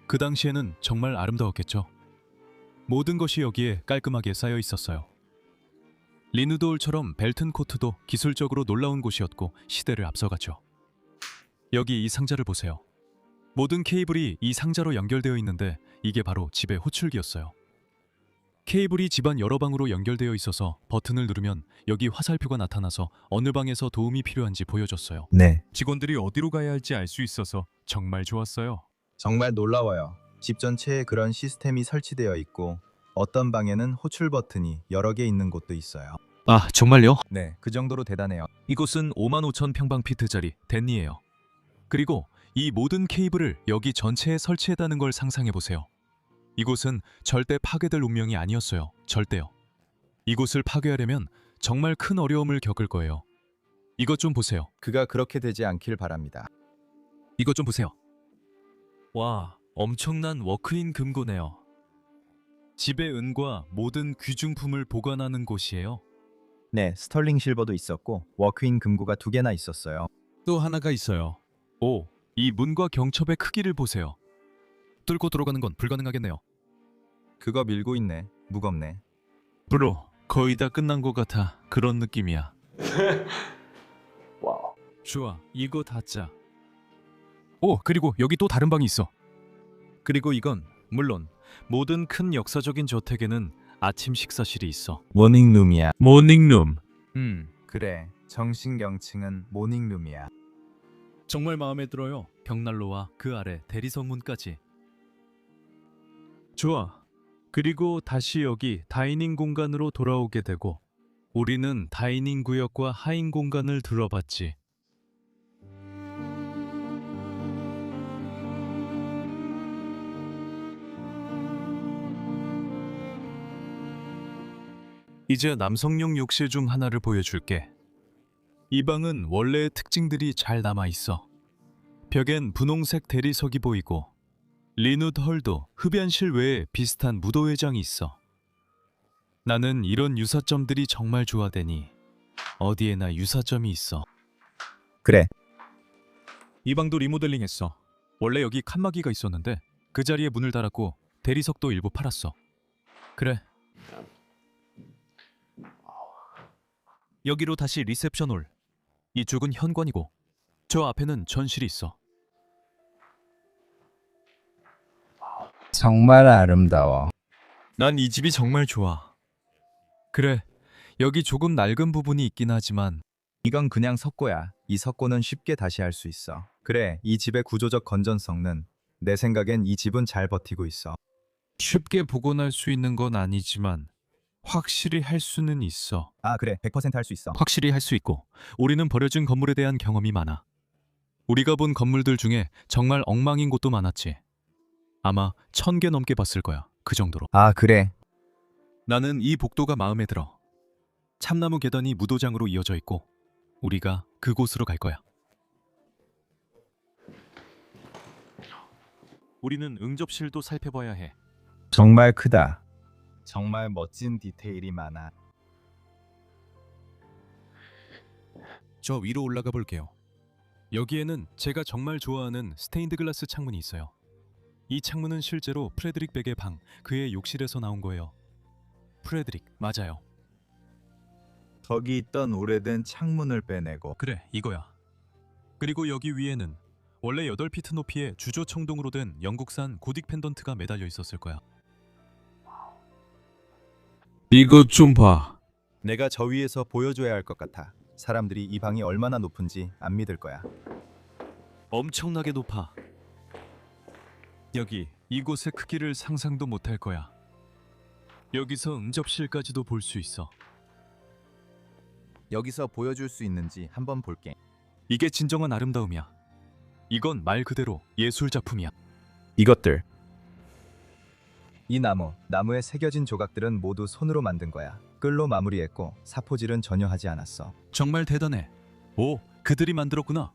그 당시에는 정말 아름다웠겠죠. 모든 것이 여기에 깔끔하게 쌓여 있었어요. 리누도울처럼 벨튼 코트도 기술적으로 놀라운 곳이었고 시대를 앞서갔죠. 여기 이 상자를 보세요. 모든 케이블이 이 상자로 연결되어 있는데 이게 바로 집의 호출기였어요. 케이블이 집안 여러 방으로 연결되어 있어서 버튼을 누르면 여기 화살표가 나타나서 어느 방에서 도움이 필요한지 보여줬어요. 네. 직원들이 어디로 가야 할지 알 수 있어서 정말 좋았어요. 정말 놀라워요. 집 전체에 그런 시스템이 설치되어 있고 어떤 방에는 호출 버튼이 여러 개 있는 곳도 있어요. 아, 정말요? 네, 그 정도로 대단해요. 이곳은 55,000평방피트짜리 댄니예요. 그리고 이 모든 케이블을 여기 전체에 설치했다는 걸 상상해보세요. 이곳은 절대 파괴될 운명이 아니었어요. 절대요. 이곳을 파괴하려면 정말 큰 어려움을 겪을 거예요. 이것 좀 보세요. 그가 그렇게 되지 않길 바랍니다. 이것 좀 보세요. 와, 엄청난 워크인 금고네요. 집의 은과 모든 귀중품을 보관하는 곳이에요. 네, 스털링 실버도 있었고 워크인 금고가 2개나 있었어요. 또 하나가 있어요. 오, 이 문과 경첩의 크기를 보세요. 뚫고 들어가는 건 불가능하겠네요. 그거 밀고 있네. 무겁네. 브로, 거의 다 끝난 것 같아. 그런 느낌이야. 와우. 좋아, 이거 다 짜. 오, 그리고 여기 또 다른 방이 있어. 그리고 이건 물론 모든 큰 역사적인 저택에는 아침 식사실이 있어. 모닝룸이야. 모닝룸. 그래. 정신경층은 모닝룸이야. 정말 마음에 들어요. 벽난로와 그 아래 대리석문까지. 좋아. 그리고 다시 여기 다이닝 공간으로 돌아오게 되고 우리는 다이닝 구역과 하인 공간을 들어봤지. 이제 남성용 욕실 중 하나를 보여줄게. 이 방은 원래의 특징들이 잘 남아있어. 벽엔 분홍색 대리석이 보이고 리누드 헐도 흡연실 외에 비슷한 무도회장이 있어. 나는 이런 유사점들이 정말 좋아되니 어디에나 유사점이 있어. 그래. 이 방도 리모델링했어. 원래 여기 칸막이가 있었는데 그 자리에 문을 달았고 대리석도 일부 팔았어. 그래. 여기로 다시 리셉션 홀. 이쪽은 현관이고 저 앞에는 전실이 있어. 정말 아름다워. 난 이 집이 정말 좋아. 그래, 여기 조금 낡은 부분이 있긴 하지만 이건 그냥 석고야. 이 석고는 쉽게 다시 할 수 있어. 그래, 이 집의 구조적 건전성은 내 생각엔 이 집은 잘 버티고 있어. 쉽게 복원할 수 있는 건 아니지만 확실히 할 수는 있어. 아, 그래. 100% 할 수 있어. 확실히 할 수 있고 우리는 버려진 건물에 대한 경험이 많아. 우리가 본 건물들 중에 정말 엉망인 곳도 많았지. 아마 1000개 넘게 봤을 거야. 그 정도로. 아, 그래. 나는 이 복도가 마음에 들어. 참나무 계단이 무도장으로 이어져 있고 우리가 그곳으로 갈 거야. 우리는 응접실도 살펴봐야 해. 정말 크다. 정말 멋진 디테일이 많아. 저 위로 올라가 볼게요. 여기에는 제가 정말 좋아하는 스테인드 글라스 창문이 있어요. 이 창문은 실제로 프레드릭 백의 방, 그의 욕실에서 나온 거예요. 프레드릭, 맞아요. 거기 있던 오래된 창문을 빼내고. 그래, 이거야. 그리고 여기 위에는 원래 8피트 높이의 주조 청동으로 된 영국산 고딕 펜던트가 매달려 있었을 거야. 이것 좀 봐. 내가 저 위에서 보여줘야 할 것 같아. 사람들이 이 방이 얼마나 높은지 안 믿을 거야. 엄청나게 높아. 여기 이곳의 크기를 상상도 못할 거야. 여기서 응접실까지도 볼 수 있어. 여기서 보여줄 수 있는지 한번 볼게. 이게 진정한 아름다움이야. 이건 말 그대로 예술 작품이야. 이것들. 이 나무에 새겨진 조각들은 모두 손으로 만든 거야. 끌로 마무리했고 사포질은 전혀 하지 않았어. 정말 대단해. 오, 그들이 만들었구나.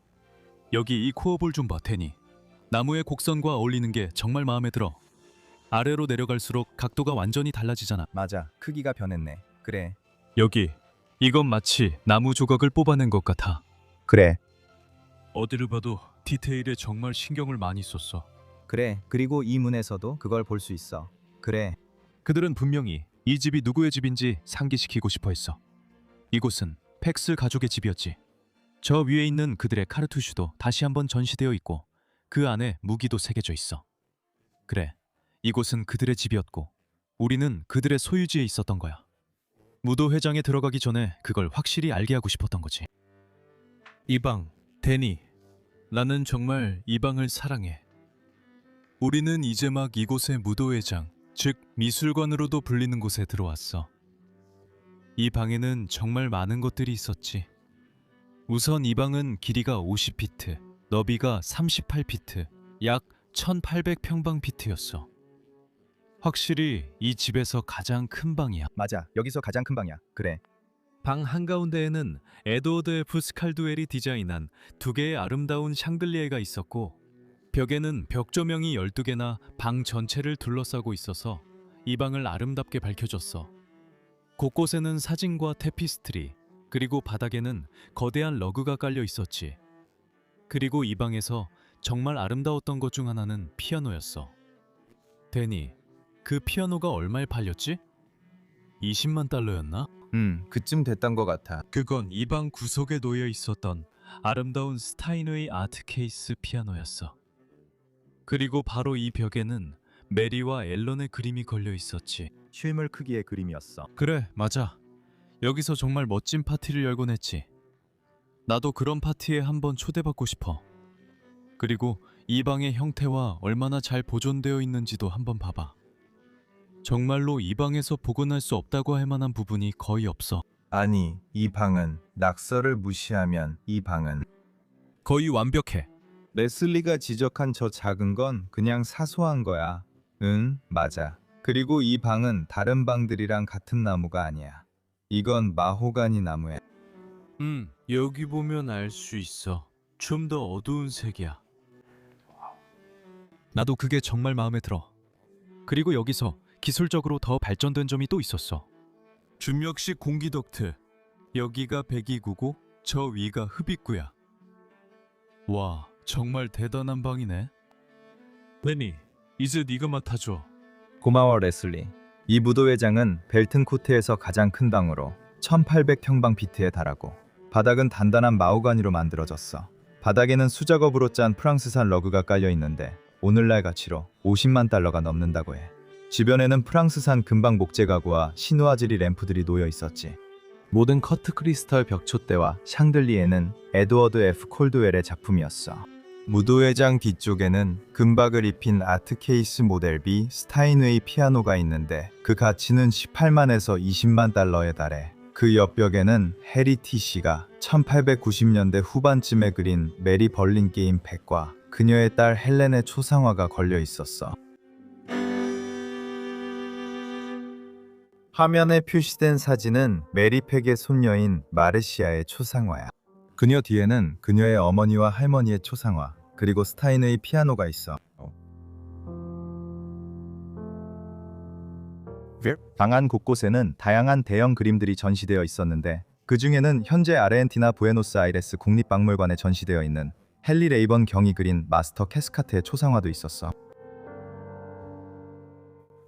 여기 이 코어볼 좀 봐, 테니. 나무의 곡선과 어울리는 게 정말 마음에 들어. 아래로 내려갈수록 각도가 완전히 달라지잖아. 맞아, 크기가 변했네. 그래. 여기, 이건 마치 나무 조각을 뽑아낸 것 같아. 그래. 어디를 봐도 디테일에 정말 신경을 많이 썼어. 그래. 그리고 이 문에서도 그걸 볼 수 있어. 그래. 그들은 분명히 이 집이 누구의 집인지 상기시키고 싶어 했어. 이곳은 팩스 가족의 집이었지. 저 위에 있는 그들의 카르투슈도 다시 한번 전시되어 있고 그 안에 무기도 새겨져 있어. 그래, 이곳은 그들의 집이었고 우리는 그들의 소유지에 있었던 거야. 무도회장에 들어가기 전에 그걸 확실히 알게 하고 싶었던 거지. 이 방, 데니. 나는 정말 이 방을 사랑해. 우리는 이제 막 이곳의 무도회장, 즉 미술관으로도 불리는 곳에 들어왔어. 이 방에는 정말 많은 것들이 있었지. 우선 이 방은 길이가 50피트, 너비가 38피트, 약 1800평방피트였어. 확실히 이 집에서 가장 큰 방이야. 맞아. 여기서 가장 큰 방이야. 그래. 방 한가운데에는 에드워드 F. 스칼드웰이 디자인한 2개의 아름다운 샹들리에가 있었고 벽에는 벽 조명이 12개나 방 전체를 둘러싸고 있어서 이 방을 아름답게 밝혀줬어. 곳곳에는 사진과 테피스트리, 그리고 바닥에는 거대한 러그가 깔려 있었지. 그리고 이 방에서 정말 아름다웠던 것 중 하나는 피아노였어. 데니, 그 피아노가 얼마에 팔렸지? 20만 달러였나? 그쯤 됐던 것 같아. 그건 이 방 구석에 놓여 있었던 아름다운 스타인웨이 아트 케이스 피아노였어. 그리고 바로 이 벽에는 메리와 앨런의 그림이 걸려 있었지. 실물 크기의 그림이었어. 그래, 맞아. 여기서 정말 멋진 파티를 열곤 했지. 나도 그런 파티에 한번 초대받고 싶어. 그리고 이 방의 형태와 얼마나 잘 보존되어 있는지도 한번 봐봐. 정말로 이 방에서 복원할 수 없다고 할 만한 부분이 거의 없어. 아니, 이 방은 낙서를 무시하면 이 방은 거의 완벽해. 레슬리가 지적한 저 작은 건 그냥 사소한 거야. 응, 맞아. 그리고 이 방은 다른 방들이랑 같은 나무가 아니야. 이건 마호가니 나무야. 여기 보면 알 수 있어. 좀 더 어두운 색이야. 나도 그게 정말 마음에 들어. 그리고 여기서 기술적으로 더 발전된 점이 또 있었어. 준역식 공기 덕트. 여기가 배기구고 저 위가 흡입구야. 와, 정말 대단한 방이네. 레니, 이제 네가 맡아줘. 고마워, 레슬리. 이 무도회장은 벨튼코트에서 가장 큰 방으로 1800평방피트에 달하고 바닥은 단단한 마호가니로 만들어졌어. 바닥에는 수작업으로 짠 프랑스산 러그가 깔려 있는데 오늘날 가치로 50만 달러가 넘는다고 해. 주변에는 프랑스산 금방 목재 가구와 시누아지리 램프들이 놓여 있었지. 모든 커트 크리스털 벽촛대와 샹들리에는 에드워드 F. 콜드웰의 작품이었어. 무도회장 뒤쪽에는 금박을 입힌 아트 케이스 모델 B 스타인웨이 피아노가 있는데 그 가치는 18만에서 20만 달러에 달해. 그 옆벽에는 해리 티시가 1890년대 후반쯤에 그린 메리 벌린 게임 팩과 그녀의 딸 헬렌의 초상화가 걸려 있었어. 화면에 표시된 사진은 메리 팩의 손녀인 마르시아의 초상화야. 그녀 뒤에는 그녀의 어머니와 할머니의 초상화, 그리고 스타인웨이 피아노가 있어. 방 안 곳곳에는 다양한 대형 그림들이 전시되어 있었는데 그 중에는 현재 아르헨티나 부에노스아이레스 국립박물관에 전시되어 있는 헨리 레이번 경이 그린 마스터 캐스카트의 초상화도 있었어.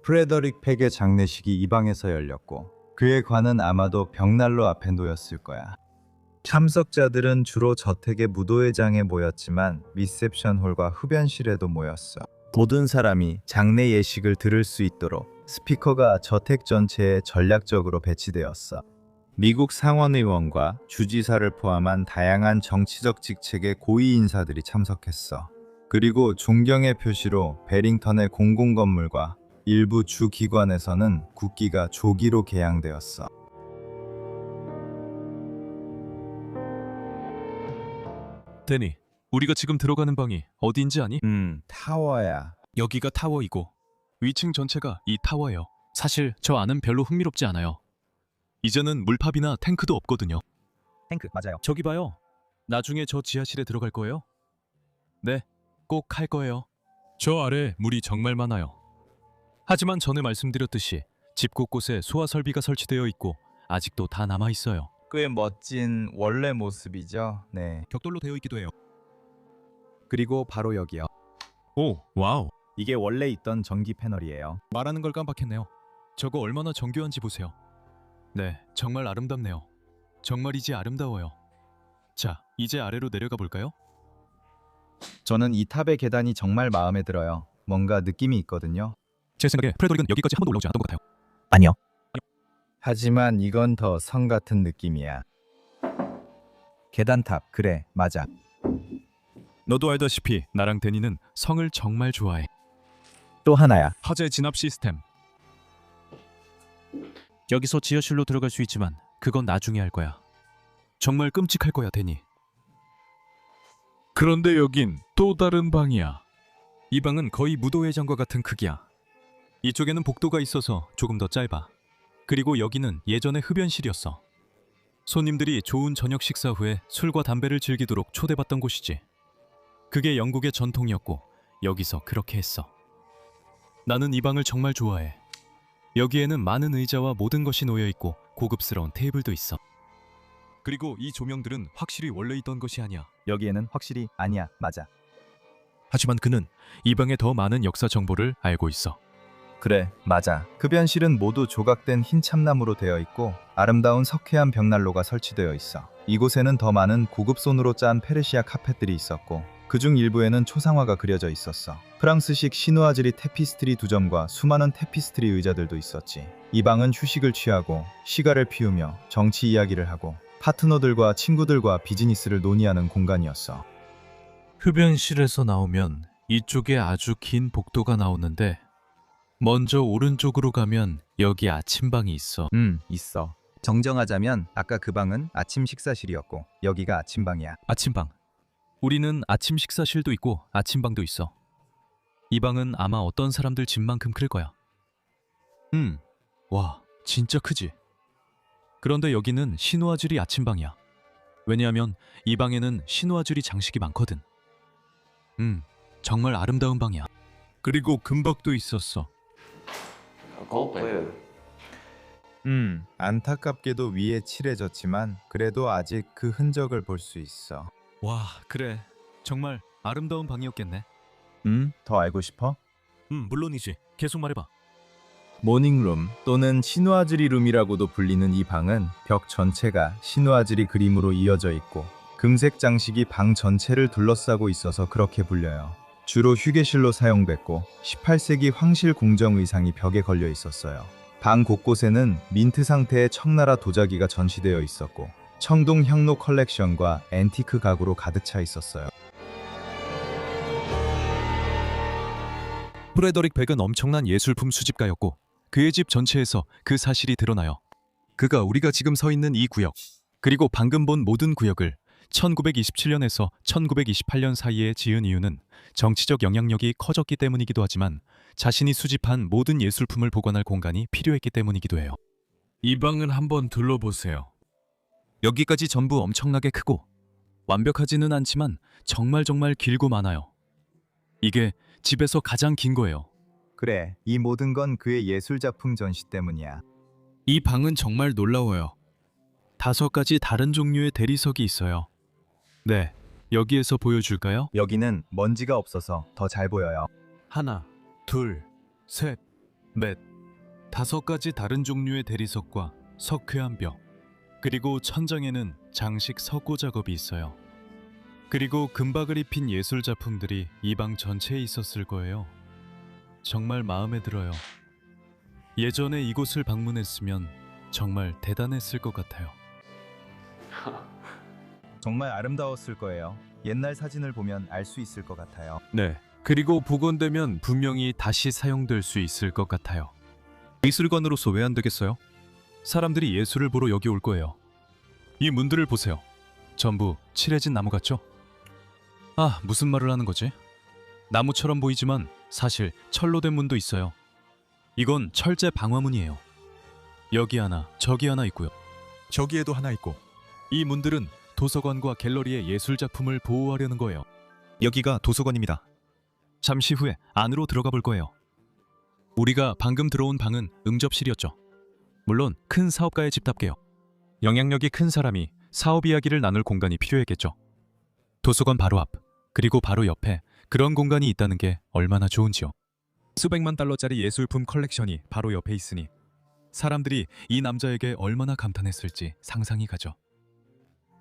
프레더릭 팩의 장례식이 이 방에서 열렸고 그의 관은 아마도 벽난로 앞에 놓였을 거야. 참석자들은 주로 저택의 무도회장에 모였지만 리셉션 홀과 흡연실에도 모였어. 모든 사람이 장례 예식을 들을 수 있도록 스피커가 저택 전체에 전략적으로 배치되었어. 미국 상원의원과 주지사를 포함한 다양한 정치적 직책의 고위 인사들이 참석했어. 그리고 존경의 표시로 베링턴의 공공건물과 일부 주기관에서는 국기가 조기로 개양되었어. 데니, 우리가 지금 들어가는 방이 어디인지 아니? 타워야. 여기가 타워이고 위층 전체가 이 타워예요. 사실 저 안은 별로 흥미롭지 않아요. 이제는 물팝이나 탱크도 없거든요. 탱크 맞아요. 저기 봐요. 나중에 저 지하실에 들어갈 거예요? 네, 꼭 할 거예요. 저 아래 물이 정말 많아요. 하지만 전에 말씀드렸듯이 집 곳곳에 소화 설비가 설치되어 있고 아직도 다 남아 있어요. 꽤 멋진 원래 모습이죠. 네. 벽돌로 되어 있기도 해요. 그리고 바로 여기요. 오, 와우. 이게 원래 있던 전기 패널이에요. 말하는 걸 깜빡했네요. 저거 얼마나 정교한지 보세요. 네, 정말 아름답네요. 정말이지 아름다워요. 자, 이제 아래로 내려가 볼까요? 저는 이 탑의 계단이 정말 마음에 들어요. 뭔가 느낌이 있거든요. 제 생각에 프레더릭은 여기까지 한 번도 올라오지 않았던 것 같아요. 아니요. 하지만 이건 더 성 같은 느낌이야. 계단탑, 그래, 맞아. 너도 알다시피 나랑 데니는 성을 정말 좋아해. 또 하나야. 화재 진압 시스템. 여기서 지하실로 들어갈 수 있지만 그건 나중에 할 거야. 정말 끔찍할 거야, 데니. 그런데 여긴 또 다른 방이야. 이 방은 거의 무도회장과 같은 크기야. 이쪽에는 복도가 있어서 조금 더 짧아. 그리고 여기는 예전에 흡연실이었어. 손님들이 좋은 저녁 식사 후에 술과 담배를 즐기도록 초대받던 곳이지. 그게 영국의 전통이었고 여기서 그렇게 했어. 나는 이 방을 정말 좋아해. 여기에는 많은 의자와 모든 것이 놓여있고 고급스러운 테이블도 있어. 그리고 이 조명들은 확실히 원래 있던 것이 아니야. 여기에는 확실히 아니야, 맞아. 하지만 그는 이 방에 더 많은 역사 정보를 알고 있어. 그래, 맞아. 흡연실은 모두 조각된 흰 참나무로 되어 있고 아름다운 석회암 벽난로가 설치되어 있어. 이곳에는 더 많은 고급 손으로 짠 페르시아 카펫들이 있었고 그중 일부에는 초상화가 그려져 있었어. 프랑스식 시누아즈리 테피스트리 2점과 수많은 테피스트리 의자들도 있었지. 이 방은 휴식을 취하고 시가를 피우며 정치 이야기를 하고 파트너들과 친구들과 비즈니스를 논의하는 공간이었어. 흡연실에서 나오면 이쪽에 아주 긴 복도가 나오는데 먼저 오른쪽으로 가면 여기 아침방이 있어. 있어. 정정하자면 아까 그 방은 아침 식사실이었고 여기가 아침방이야. 아침방. 우리는 아침 식사실도 있고 아침방도 있어. 이 방은 아마 어떤 사람들 집만큼 클 거야. 와, 진짜 크지? 그런데 여기는 시누아즈리 아침방이야. 왜냐하면 이 방에는 시누아즈리 장식이 많거든. 정말 아름다운 방이야. 그리고 금박도 있었어. Gold plated. 안타깝게도 위에 칠해졌지만 그래도 아직 그 흔적을 볼 수 있어. 와, 그래. 정말 아름다운 방이었겠네. 더 알고 싶어? 물론이지. 계속 말해봐. 모닝룸 또는 시누아즈리 룸이라고도 불리는 이 방은 벽 전체가 시누아즈리 그림으로 이어져 있고 금색 장식이 방 전체를 둘러싸고 있어서 그렇게 불려요. 주로 휴게실로 사용됐고 18세기 황실 공정 의상이 벽에 걸려 있었어요. 방 곳곳에는 민트 상태의 청나라 도자기가 전시되어 있었고 청동 향로 컬렉션과 앤티크 가구로 가득 차 있었어요. 프레더릭 백은 엄청난 예술품 수집가였고 그의 집 전체에서 그 사실이 드러나요. 그가 우리가 지금 서 있는 이 구역, 그리고 방금 본 모든 구역을 1927년에서 1928년 사이에 지은 이유는 정치적 영향력이 커졌기 때문이기도 하지만 자신이 수집한 모든 예술품을 보관할 공간이 필요했기 때문이기도 해요. 이 방을 한번 둘러보세요. 여기까지 전부 엄청나게 크고 완벽하지는 않지만 정말 길고 많아요. 이게 집에서 가장 긴 거예요. 그래, 이 모든 건 그의 예술작품 전시 때문이야. 이 방은 정말 놀라워요. 5가지 다른 종류의 대리석이 있어요. 네, 여기에서 보여줄까요? 여기는 먼지가 없어서 더 잘 보여요. 하나, 둘, 셋, 넷, 5가지 다른 종류의 대리석과 석회암 벽, 그리고 천장에는 장식 석고 작업이 있어요. 그리고 금박을 입힌 예술 작품들이 이 방 전체에 있었을 거예요. 정말 마음에 들어요. 예전에 이곳을 방문했으면 정말 대단했을 것 같아요. 정말 아름다웠을 거예요. 옛날 사진을 보면 알 수 있을 것 같아요. 네, 그리고 복원되면 분명히 다시 사용될 수 있을 것 같아요. 미술관으로서 왜 안 되겠어요? 사람들이 예술을 보러 여기 올 거예요. 이 문들을 보세요. 전부 칠해진 나무 같죠? 아, 무슨 말을 하는 거지? 나무처럼 보이지만 사실 철로 된 문도 있어요. 이건 철제 방화문이에요. 여기 하나, 저기 하나 있고요. 저기에도 하나 있고. 이 문들은 도서관과 갤러리의 예술 작품을 보호하려는 거예요. 여기가 도서관입니다. 잠시 후에 안으로 들어가 볼 거예요. 우리가 방금 들어온 방은 응접실이었죠. 물론 큰 사업가의 집답게요. 영향력이 큰 사람이 사업 이야기를 나눌 공간이 필요했겠죠. 도서관 바로 앞, 그리고 바로 옆에 그런 공간이 있다는 게 얼마나 좋은지요. 수백만 달러짜리 예술품 컬렉션이 바로 옆에 있으니 사람들이 이 남자에게 얼마나 감탄했을지 상상이 가죠.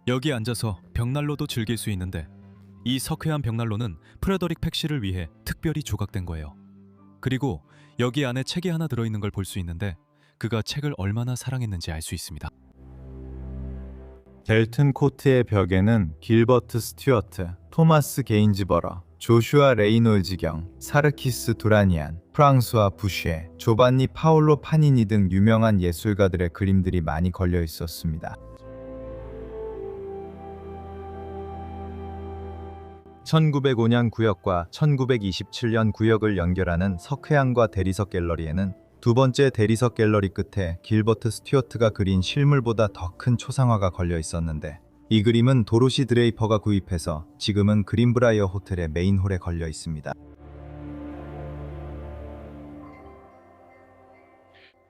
여기 앉아서 벽난로도 즐길 수 있는데 이 석회암 벽난로는 프레더릭 팩시를 위해 특별히 조각된 거예요. 그리고 여기 안에 책이 하나 들어있는 걸 볼 수 있는데 그가 책을 얼마나 사랑했는지 알 수 있습니다. 델튼 코트의 벽에는 길버트 스튜어트, 토마스 게인즈버러, 조슈아 레이놀즈 경, 사르키스 두라니안, 프랑수아 부쉐, 조반니 파올로 파니니 등 유명한 예술가들의 그림들이 많이 걸려 있었습니다. 1905년 구역과 1927년 구역을 연결하는 석회암과 대리석 갤러리에는 두 번째 대리석 갤러리 끝에 길버트 스튜어트가 그린 실물보다 더 큰 초상화가 걸려 있었는데 이 그림은 도로시 드레이퍼가 구입해서 지금은 그린브라이어 호텔의 메인홀에 걸려 있습니다.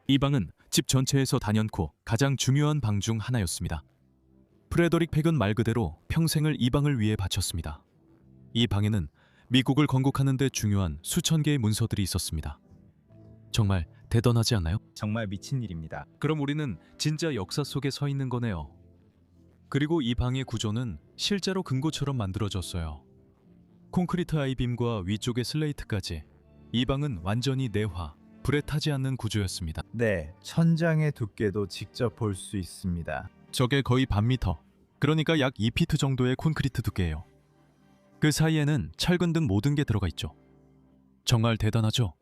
이 방은 집 전체에서 단연코 가장 중요한 방 중 하나였습니다. 프레더릭 팩은 말 그대로 평생을 이 방을 위해 바쳤습니다. 이 방에는 미국을 건국하는 데 중요한 수천 개의 문서들이 있었습니다. 정말 대단하지 않나요? 정말 미친 일입니다. 그럼 우리는 진짜 역사 속에 서 있는 거네요. 그리고 이 방의 구조는 실제로 금고처럼 만들어졌어요. 콘크리트 아이빔과 위쪽의 슬레이트까지. 이 방은 완전히 내화, 불에 타지 않는 구조였습니다. 네, 천장의 두께도 직접 볼 수 있습니다. 저게 거의 반 미터, 그러니까 약 2피트 정도의 콘크리트 두께예요. 그 사이에는 철근 등 모든 게 들어가 있죠. 정말 대단하죠?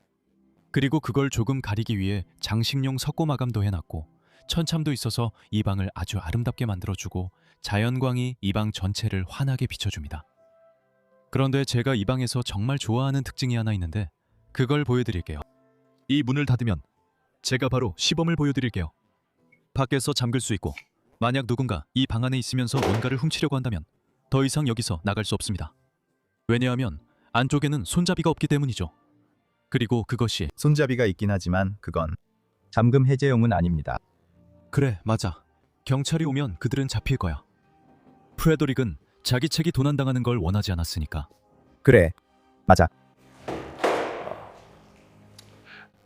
그리고 그걸 조금 가리기 위해 장식용 석고 마감도 해놨고 천참도 있어서 이 방을 아주 아름답게 만들어주고 자연광이 이 방 전체를 환하게 비춰줍니다. 그런데 제가 이 방에서 정말 좋아하는 특징이 하나 있는데 그걸 보여드릴게요. 이 문을 닫으면 제가 바로 시범을 보여드릴게요. 밖에서 잠글 수 있고 만약 누군가 이 방 안에 있으면서 뭔가를 훔치려고 한다면 더 이상 여기서 나갈 수 없습니다. 왜냐하면 안쪽에는 손잡이가 없기 때문이죠. 그리고 그것이 손잡이가 있긴 하지만 그건 잠금 해제용은 아닙니다. 그래 맞아. 경찰이 오면 그들은 잡힐 거야. 프레더릭은 자기 책이 도난당하는 걸 원하지 않았으니까. 그래, 맞아.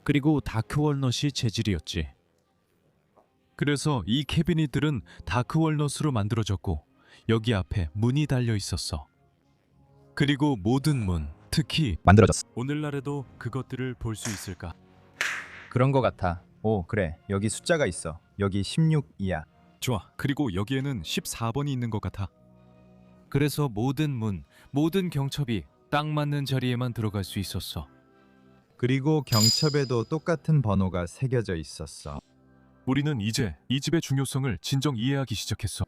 그리고 다크월넛이 재질이었지. 그래서 이 캐비닛들은 다크월넛으로 만들어졌고 여기 앞에 문이 달려 있었어. 그리고 모든 문, 특히 만들어졌어. 오늘날에도 그것들을 볼 수 있을까? 그런 거 같아. 오, 그래. 여기 숫자가 있어. 여기 16이야. 좋아. 그리고 여기에는 14번이 있는 것 같아. 그래서 모든 문, 모든 경첩이 딱 맞는 자리에만 들어갈 수 있었어. 그리고 경첩에도 똑같은 번호가 새겨져 있었어. 우리는 이제 이 집의 중요성을 진정 이해하기 시작했어.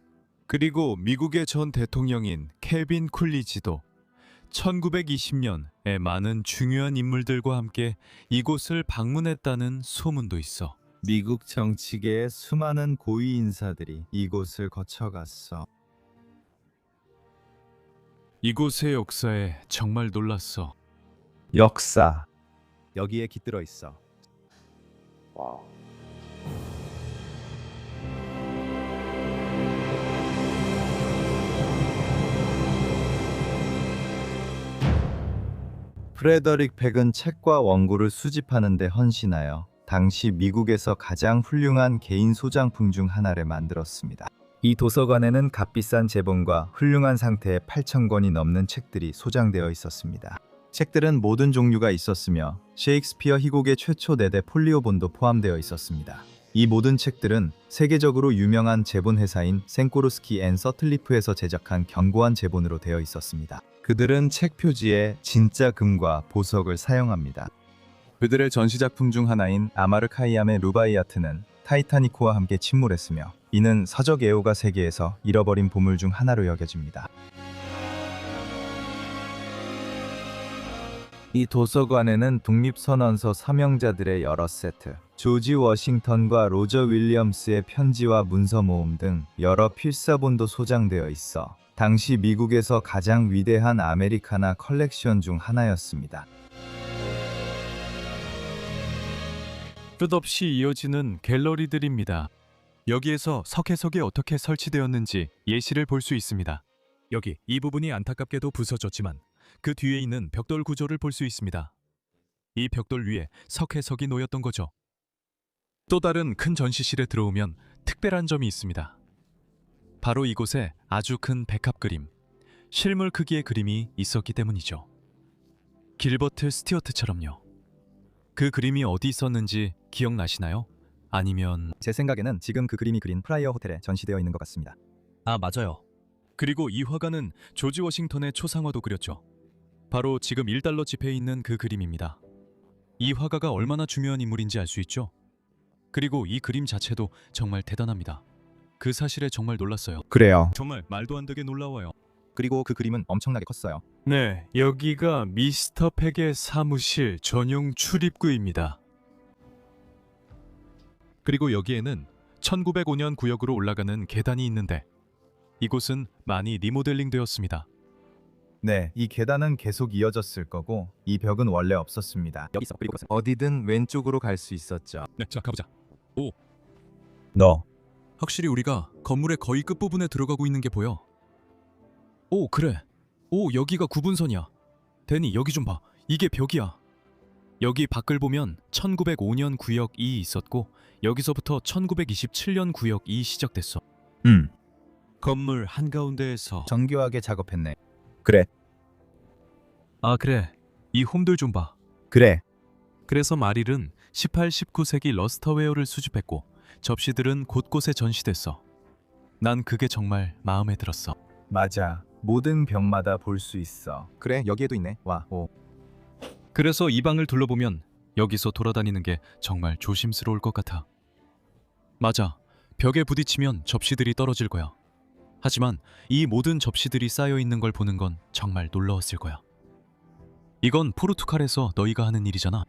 그리고 미국의 전 대통령인 케빈 쿨리지도 1920년에 많은 중요한 인물들과 함께 이곳을 방문했다는 소문도 있어. 미국 정치계의 수많은 고위 인사들이 이곳을 거쳐갔어. 이곳의 역사에 정말 놀랐어. 역사. 여기에 깃들어 있어. Wow. 프레더릭 팩은 책과 원고를 수집하는 데 헌신하여 당시 미국에서 가장 훌륭한 개인 소장품 중 하나를 만들었습니다. 이 도서관에는 값비싼 제본과 훌륭한 상태의 8,000권이 넘는 책들이 소장되어 있었습니다. 책들은 모든 종류가 있었으며 셰익스피어 희곡의 최초 4대 폴리오본도 포함되어 있었습니다. 이 모든 책들은 세계적으로 유명한 제본 회사인 생코르스키 앤 서틀리프에서 제작한 견고한 제본으로 되어 있었습니다. 그들은 책 표지에 진짜 금과 보석을 사용합니다. 그들의 전시작품 중 하나인 아마르카이암의 루바이아트는 타이타니코와 함께 침몰했으며 이는 서적 애호가 세계에서 잃어버린 보물 중 하나로 여겨집니다. 이 도서관에는 독립선언서 서명자들의 여러 세트, 조지 워싱턴과 로저 윌리엄스의 편지와 문서 모음 등 여러 필사본도 소장되어 있어 당시 미국에서 가장 위대한 아메리카나 컬렉션 중 하나였습니다. 끝없이 이어지는 갤러리들입니다. 여기에서 석회석이 어떻게 설치되었는지 예시를 볼 수 있습니다. 여기 이 부분이 안타깝게도 부서졌지만 그 뒤에 있는 벽돌 구조를 볼 수 있습니다. 이 벽돌 위에 석회석이 놓였던 거죠. 또 다른 큰 전시실에 들어오면 특별한 점이 있습니다. 바로 이곳에 아주 큰 백합 그림, 실물 크기의 그림이 있었기 때문이죠. 길버트 스튜어트처럼요. 그 그림이 어디 있었는지 기억나시나요? 아니면 제 생각에는 지금 그 그림이 그린 프라이어 호텔에 전시되어 있는 것 같습니다. 아 맞아요. 그리고 이 화가는 조지 워싱턴의 초상화도 그렸죠. 바로 지금 1달러 지폐에 있는 그 그림입니다. 이 화가가 얼마나 중요한 인물인지 알 수 있죠? 그리고 이 그림 자체도 정말 대단합니다. 그 사실에 정말 놀랐어요. 그래요. 정말 말도 안 되게 놀라워요. 그리고 그 그림은 엄청나게 컸어요. 네, 여기가 미스터 팩의 사무실 전용 출입구입니다. 그리고 여기에는 1905년 구역으로 올라가는 계단이 있는데 이곳은 많이 리모델링 되었습니다. 네, 이 계단은 계속 이어졌을 거고 이 벽은 원래 없었습니다. 여기 있어. 그리고 어디든 왼쪽으로 갈 수 있었죠. 네, 자 가보자. 너. 확실히 우리가 건물의 거의 끝부분에 들어가고 있는 게 보여. 오, 그래. 오, 여기가 구분선이야. 데니, 여기 좀 봐. 이게 벽이야. 여기 밖을 보면 1905년 구역 2 있었고 여기서부터 1927년 구역 2 시작됐어. 건물 한가운데에서 정교하게 작업했네. 아 그래. 이 홈들 좀 봐. 그래. 그래서 마릴은 18, 19세기 러스터웨어를 수집했고 접시들은 곳곳에 전시됐어. 난 그게 정말 마음에 들었어. 맞아. 모든 벽마다 볼 수 있어. 그래, 여기에도 있네. 와, 오. 그래서 이 방을 둘러보면 여기서 돌아다니는 게 정말 조심스러울 것 같아. 맞아. 벽에 부딪히면 접시들이 떨어질 거야. 하지만 이 모든 접시들이 쌓여 있는 걸 보는 건 정말 놀라웠을 거야. 이건 포르투갈에서 너희가 하는 일이잖아.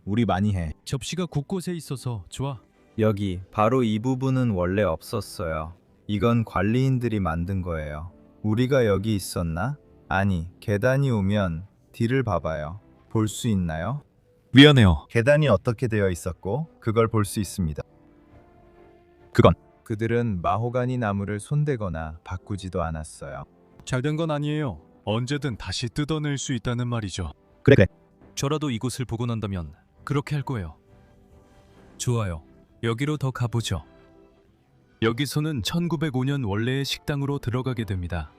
우리 많이 해. 접시가 곳곳에 있어서 좋아. 여기 바로 이 부분은 원래 없었어요. 이건 관리인들이 만든 거예요. 우리가 여기 있었나? 아니, 계단이 오면 뒤를 봐봐요. 볼 수 있나요? 미안해요. 계단이 어떻게 되어 있었고 그걸 볼 수 있습니다. 그들은 마호가니 나무를 손대거나 바꾸지도 않았어요. 잘된 건 아니에요. 언제든 다시 뜯어낼 수 있다는 말이죠. 그래. 저라도 이곳을 보고 난다면 그렇게 할 거예요. 좋아요. 여기로 더 가보죠. 여기서는 1905년 원래의 식당으로 들어가게 됩니다.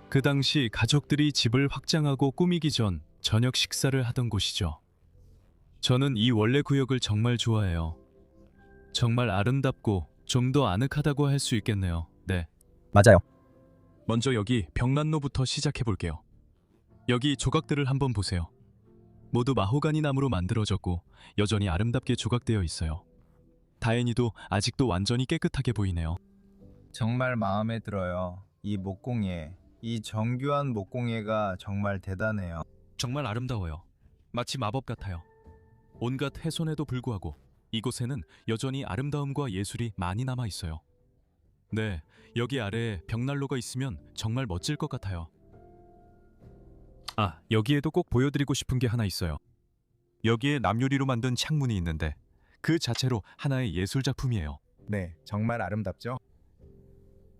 그 당시 가족들이 집을 확장하고 꾸미기 전 저녁 식사를 하던 곳이죠. 저는 이 원래 구역을 정말 좋아해요. 정말 아름답고 좀 더 아늑하다고 할 수 있겠네요. 네. 맞아요. 먼저 여기 벽난로부터 시작해 볼게요. 여기 조각들을 한번 보세요. 모두 마호가니 나무로 만들어졌고 여전히 아름답게 조각되어 있어요. 다행히도 아직도 완전히 깨끗하게 보이네요. 정말 마음에 들어요. 이 목공예, 이 정교한 목공예가 정말 대단해요. 정말 아름다워요. 마치 마법 같아요. 온갖 훼손에도 불구하고 이곳에는 여전히 아름다움과 예술이 많이 남아 있어요. 네, 여기 아래에 벽난로가 있으면 정말 멋질 것 같아요. 아, 여기에도 꼭 보여드리고 싶은 게 하나 있어요. 여기에 남유리로 만든 창문이 있는데 그 자체로 하나의 예술 작품이에요. 네, 정말 아름답죠?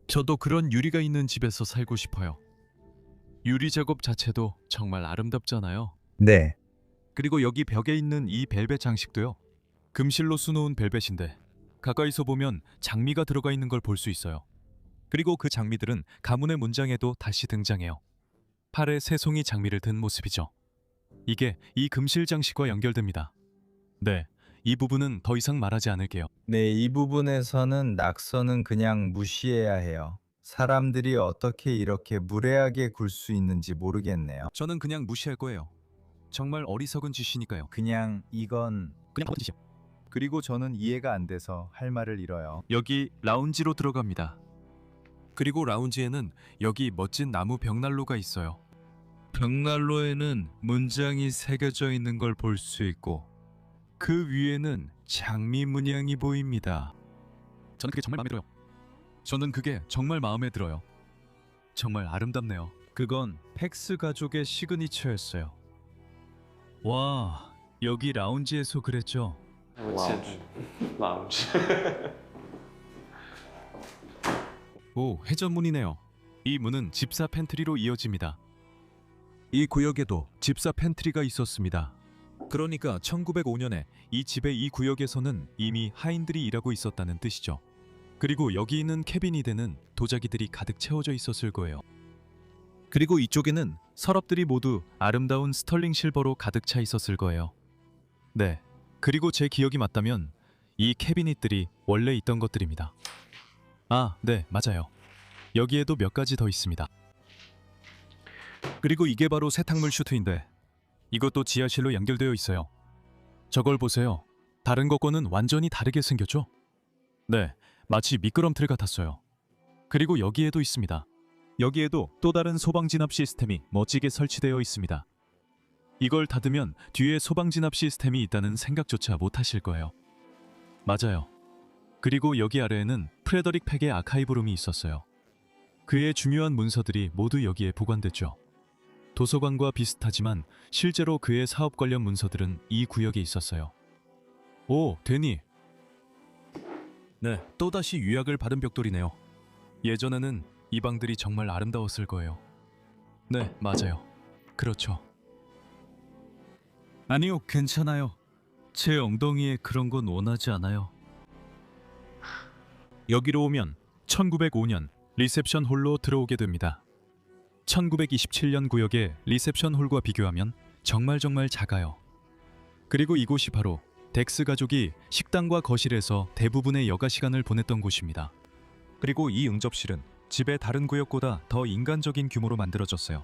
저도 그런 유리가 있는 집에서 살고 싶어요. 유리 작업 자체도 정말 아름답잖아요. 네. 그리고 여기 벽에 있는 이 벨벳 장식도요. 금실로 수놓은 벨벳인데 가까이서 보면 장미가 들어가 있는 걸 볼 수 있어요. 그리고 그 장미들은 가문의 문장에도 다시 등장해요. 팔에 새송이 장미를 든 모습이죠. 이게 이 금실 장식과 연결됩니다. 네, 이 부분은 더 이상 말하지 않을게요. 네, 이 부분에서는 낙서는 그냥 무시해야 해요. 사람들이 어떻게 이렇게 무례하게 굴 수 있는지 모르겠네요. 저는 그냥 무시할 거예요. 정말 어리석은 짓이니까요. 그냥 이건 그냥 하던 짓이요. 그리고 저는 이해가 안 돼서 할 말을 잃어요. 여기 라운지로 들어갑니다. 그리고 라운지에는 여기 멋진 나무 벽난로가 있어요. 벽난로에는 문장이 새겨져 있는 걸 볼 수 있고 그 위에는 장미 문양이 보입니다. 저는 그게 정말 마음에 들어요. 저는 그게 정말 마음에 들어요. 정말 아름답네요. 그건 팩스 가족의 시그니처였어요. 와, 여기 라운지에서 그랬죠? 라운지. 라운지. 오, 회전문이네요. 이 문은 집사 팬트리로 이어집니다. 이 구역에도 집사 팬트리가 있었습니다. 그러니까 1905년에 이 집의 이 구역에서는 이미 하인들이 일하고 있었다는 뜻이죠. 그리고 여기 있는 캐비닛에는 도자기들이 가득 채워져 있었을 거예요. 그리고 이쪽에는 서랍들이 모두 아름다운 스털링 실버로 가득 차 있었을 거예요. 네, 그리고 제 기억이 맞다면 이 캐비닛들이 원래 있던 것들입니다. 아, 네, 맞아요. 여기에도 몇 가지 더 있습니다. 그리고 이게 바로 세탁물 슈트인데 이것도 지하실로 연결되어 있어요. 저걸 보세요. 다른 것과는 완전히 다르게 생겼죠? 네, 마치 미끄럼틀 같았어요. 그리고 여기에도 있습니다. 여기에도 또 다른 소방 진압 시스템이 멋지게 설치되어 있습니다. 이걸 닫으면 뒤에 소방 진압 시스템이 있다는 생각조차 못 하실 거예요. 맞아요. 그리고 여기 아래에는 프레더릭 팩의 아카이브룸이 있었어요. 그의 중요한 문서들이 모두 여기에 보관됐죠. 도서관과 비슷하지만 실제로 그의 사업 관련 문서들은 이 구역에 있었어요. 오, 데니. 네, 또다시 유약을 받은 벽돌이네요. 예전에는 이 방들이 정말 아름다웠을 거예요. 네, 맞아요. 그렇죠. 아니요, 괜찮아요. 제 엉덩이에 그런 건 원하지 않아요. 여기로 오면 1905년 리셉션 홀로 들어오게 됩니다. 1927년 구역의 리셉션 홀과 비교하면 정말 작아요. 그리고 이곳이 바로 덱스 가족이 식당과 거실에서 대부분의 여가 시간을 보냈던 곳입니다. 그리고 이 응접실은 집의 다른 구역보다 더 인간적인 규모로 만들어졌어요.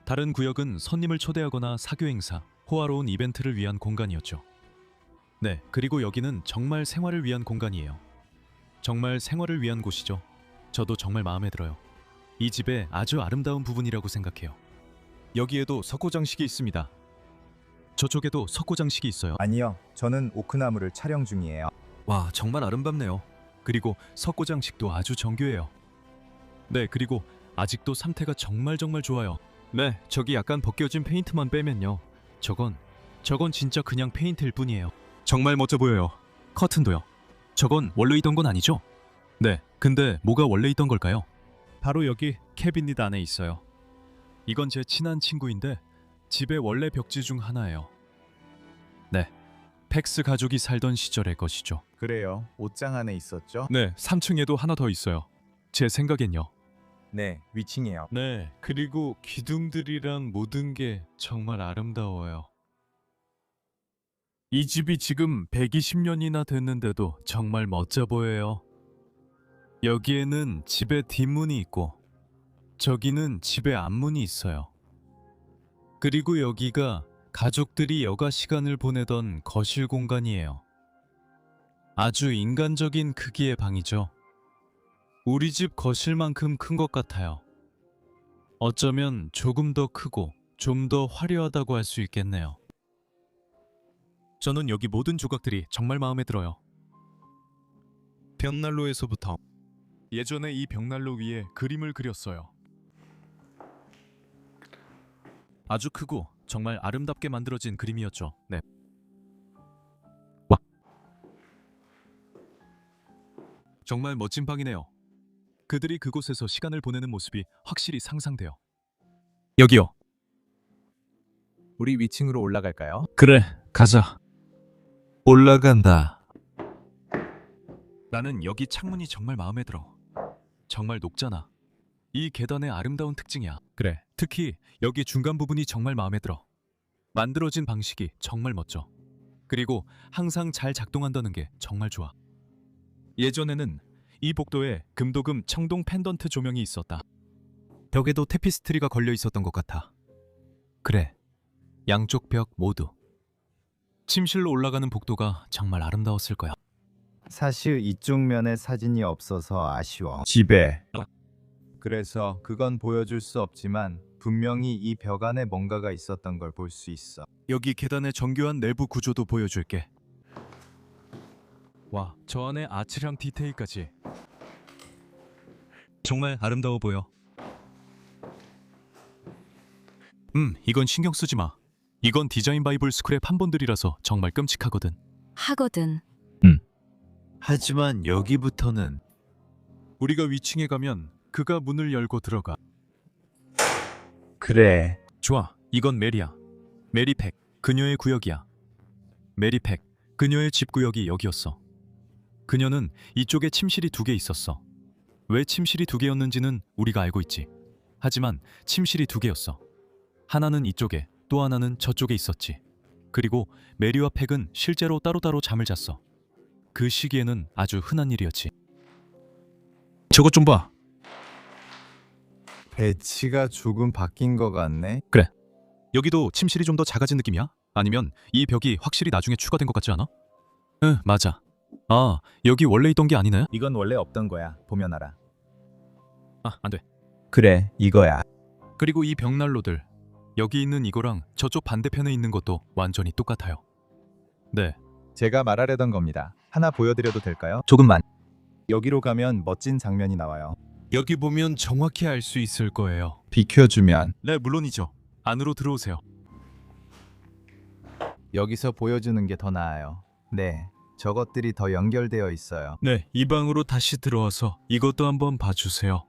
다른 구역은 손님을 초대하거나 사교 행사, 호화로운 이벤트를 위한 공간이었죠. 네, 그리고 여기는 정말 생활을 위한 공간이에요. 정말 생활을 위한 곳이죠. 저도 정말 마음에 들어요. 이 집의 아주 아름다운 부분이라고 생각해요. 여기에도 석고장식이 있습니다. 저쪽에도 석고장식이 있어요. 아니요, 저는 오크나무를 촬영 중이에요. 와, 정말 아름답네요. 그리고 석고장식도 아주 정교해요. 네, 그리고 아직도 상태가 정말 좋아요. 네, 저기 약간 벗겨진 페인트만 빼면요. 저건 진짜 그냥 페인트일 뿐이에요. 정말 멋져 보여요. 커튼도요. 저건 원래 있던 건 아니죠? 네, 근데 뭐가 원래 있던 걸까요? 바로 여기 캐비닛 안에 있어요. 이건 제 친한 친구인데 집의 원래 벽지 중 하나예요. 네, 팩스 가족이 살던 시절의 것이죠. 그래요, 옷장 안에 있었죠? 네, 3층에도 하나 더 있어요. 제 생각엔요. 네, 위층이에요. 네, 그리고 기둥들이랑 모든 게 정말 아름다워요. 이 집이 지금 120년이나 됐는데도 정말 멋져 보여요. 여기에는 집에 뒷문이 있고 저기는 집에 앞문이 있어요. 그리고 여기가 가족들이 여가 시간을 보내던 거실 공간이에요. 아주 인간적인 크기의 방이죠. 우리 집 거실만큼 큰 것 같아요. 어쩌면 조금 더 크고 좀 더 화려하다고 할 수 있겠네요. 저는 여기 모든 조각들이 정말 마음에 들어요. 벽난로에서부터 예전에 이 벽난로 위에 그림을 그렸어요. 아주 크고 정말 아름답게 만들어진 그림이었죠. 네. 와. 정말 멋진 방이네요. 그들이 그곳에서 시간을 보내는 모습이 확실히 상상돼요. 여기요. 우리 위층으로 올라갈까요? 그래, 가자. 올라간다. 나는 여기 창문이 정말 마음에 들어. 정말 높잖아. 이 계단의 아름다운 특징이야. 그래, 특히 여기 중간 부분이 정말 마음에 들어. 만들어진 방식이 정말 멋져. 그리고 항상 잘 작동한다는 게 정말 좋아. 예전에는 이 복도에 금도금 청동 펜던트 조명이 있었다. 벽에도 테피스트리가 걸려 있었던 것 같아. 그래, 양쪽 벽 모두. 침실로 올라가는 복도가 정말 아름다웠을 거야. 사실 이쪽 면에 사진이 없어서 아쉬워. 집에. 그래서 그건 보여줄 수 없지만 분명히 이 벽 안에 뭔가가 있었던 걸 볼 수 있어. 여기 계단의 정교한 내부 구조도 보여줄게. 와, 저 안에 아치랑 디테일까지 정말 아름다워 보여. 이건 신경 쓰지 마. 이건 디자인 바이블 스쿨의 판본들이라서 정말 끔찍하거든. 하거든. 하지만 여기부터는 우리가 위층에 가면 그가 문을 열고 들어가. 그래. 좋아, 이건 메리야. 메리팩, 그녀의 구역이야. 메리팩, 그녀의 집 구역이 여기였어. 그녀는 이쪽에 침실이 2개 있었어. 왜 침실이 2개였는지는 우리가 알고 있지. 하지만 침실이 2개였어. 하나는 이쪽에, 또 하나는 저쪽에 있었지. 그리고 메리와 팩은 실제로 따로따로 잠을 잤어. 그 시기에는 아주 흔한 일이었지. 저것 좀 봐. 배치가 조금 바뀐 것 같네. 여기도 침실이 좀 더 작아진 느낌이야? 아니면 이 벽이 확실히 나중에 추가된 것 같지 않아? 응, 맞아. 아, 여기 원래 있던 게 아니네? 이건 원래 없던 거야. 보면 알아. 아, 안 돼. 그래, 이거야. 그리고 이 벽난로들, 여기 있는 이거랑 저쪽 반대편에 있는 것도 완전히 똑같아요. 네, 제가 말하려던 겁니다. 하나 보여드려도 될까요? 조금만. 여기로 가면 멋진 장면이 나와요. 여기 보면 정확히 알 수 있을 거예요. 비켜주면 네, 물론이죠. 안으로 들어오세요. 여기서 보여주는 게 더 나아요. 네, 저것들이 더 연결되어 있어요. 네, 이 방으로 다시 들어와서 이것도 한번 봐주세요.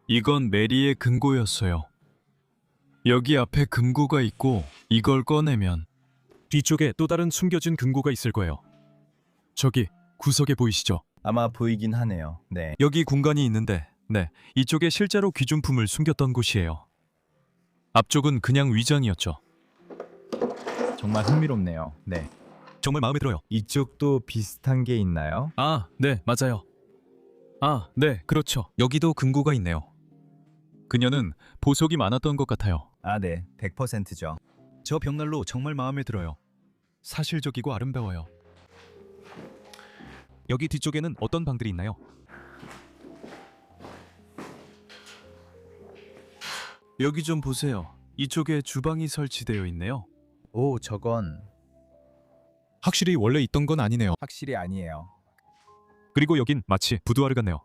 이건 메리의 금고였어요. 여기 앞에 금고가 있고 이걸 꺼내면 뒤쪽에 또 다른 숨겨진 금고가 있을 거예요. 저기 구석에 보이시죠? 아마 보이긴 하네요. 네. 여기 공간이 있는데, 네, 이쪽에 실제로 귀중품을 숨겼던 곳이에요. 앞쪽은 그냥 위장이었죠. 정말 흥미롭네요. 네. 정말 마음에 들어요. 이쪽도 비슷한 게 있나요? 아, 네, 맞아요. 아, 네, 그렇죠. 여기도 금고가 있네요. 그녀는 보석이 많았던 것 같아요. 아, 네. 100%죠. 저 벽난로 정말 마음에 들어요. 사실적이고 아름다워요. 여기 뒤쪽에는 어떤 방들이 있나요? 여기 좀 보세요. 이쪽에 주방이 설치되어 있네요. 오, 저건 확실히 원래 있던 건 아니네요. 확실히 아니에요. 그리고 여긴 마치 부두아르 같네요.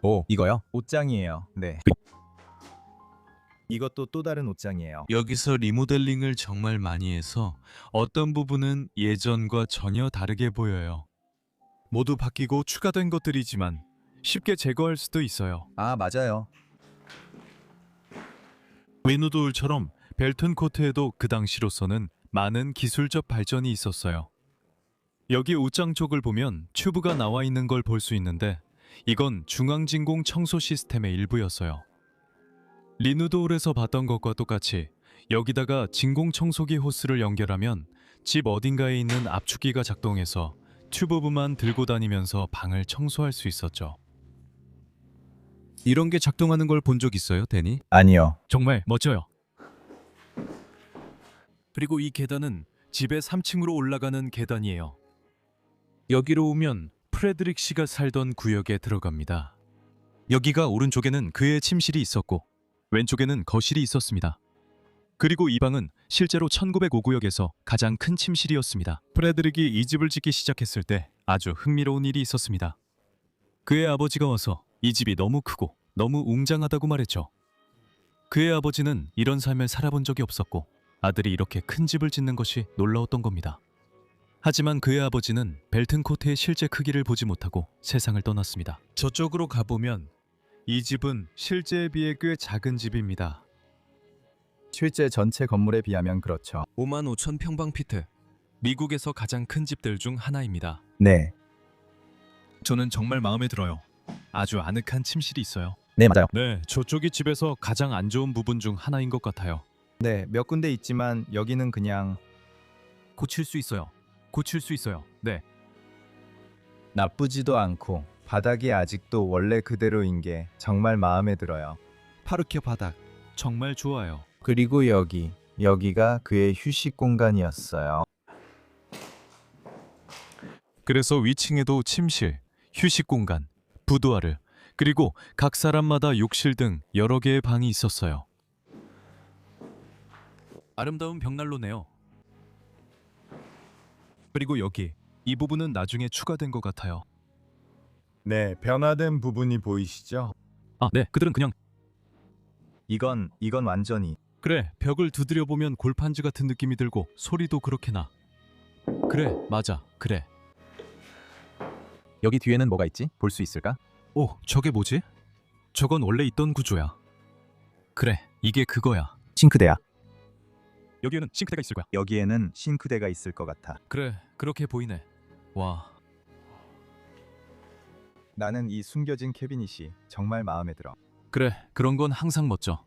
오, 이거요? 옷장이에요. 네. 이것도 또 다른 옷장이에요. 여기서 리모델링을 정말 많이 해서 어떤 부분은 예전과 전혀 다르게 보여요. 모두 바뀌고 추가된 것들이지만 쉽게 제거할 수도 있어요. 아, 맞아요. 웨누도울처럼 벨튼 코트에도 그 당시로서는 많은 기술적 발전이 있었어요. 여기 옷장 쪽을 보면 튜브가 나와 있는 걸 볼 수 있는데 이건 중앙진공 청소 시스템의 일부였어요. 리누도울에서 봤던 것과 똑같이 여기다가 진공 청소기 호스를 연결하면 집 어딘가에 있는 압축기가 작동해서 튜브만 들고 다니면서 방을 청소할 수 있었죠. 이런 게 작동하는 걸 본 적 있어요, 데니? 아니요. 정말 멋져요. 그리고 이 계단은 집의 3층으로 올라가는 계단이에요. 여기로 오면 프레드릭 씨가 살던 구역에 들어갑니다. 여기가 오른쪽에는 그의 침실이 있었고 왼쪽에는 거실이 있었습니다. 그리고 이 방은 실제로 1905구역에서 가장 큰 침실이었습니다. 프레드릭이 이 집을 짓기 시작했을 때 아주 흥미로운 일이 있었습니다. 그의 아버지가 와서 이 집이 너무 크고 너무 웅장하다고 말했죠. 그의 아버지는 이런 삶을 살아본 적이 없었고 아들이 이렇게 큰 집을 짓는 것이 놀라웠던 겁니다. 하지만 그의 아버지는 벨튼 코트의 실제 크기를 보지 못하고 세상을 떠났습니다. 저쪽으로 가보면 이 집은 실제에 비해 꽤 작은 집입니다. 실제 전체 건물에 비하면 그렇죠. 5만 5천 평방피트. 미국에서 가장 큰 집들 중 하나입니다. 네. 저는 정말 마음에 들어요. 아주 아늑한 침실이 있어요. 네, 맞아요. 네, 저쪽이 집에서 가장 안 좋은 부분 중 하나인 것 같아요. 네, 몇 군데 있지만 여기는 그냥 고칠 수 있어요. 고칠 수 있어요. 네. 나쁘지도 않고 바닥이 아직도 원래 그대로인 게 정말 마음에 들어요. 파르케 바닥 정말 좋아요. 그리고 여기가 그의 휴식 공간이었어요. 그래서 위층에도 침실, 휴식 공간, 부두아르, 그리고 각 사람마다 욕실 등 여러 개의 방이 있었어요. 아름다운 벽난로네요. 그리고 여기 이 부분은 나중에 추가된 것 같아요. 네, 변화된 부분이 보이시죠? 아, 네, 그들은 그냥 이건 완전히 그래, 벽을 두드려 보면 골판지 같은 느낌이 들고 소리도 그렇게 나. 그래, 맞아, 그래. 여기 뒤에는 뭐가 있지? 볼 수 있을까? 오, 저게 뭐지? 저건 원래 있던 구조야. 그래, 이게 그거야. 싱크대야. 여기에는 싱크대가 있을 거야. 여기에는 싱크대가 있을 것 같아. 그래, 그렇게 보이네. 와, 나는 이 숨겨진 캐비닛이 정말 마음에 들어. 그래, 그런 건 항상 멋져.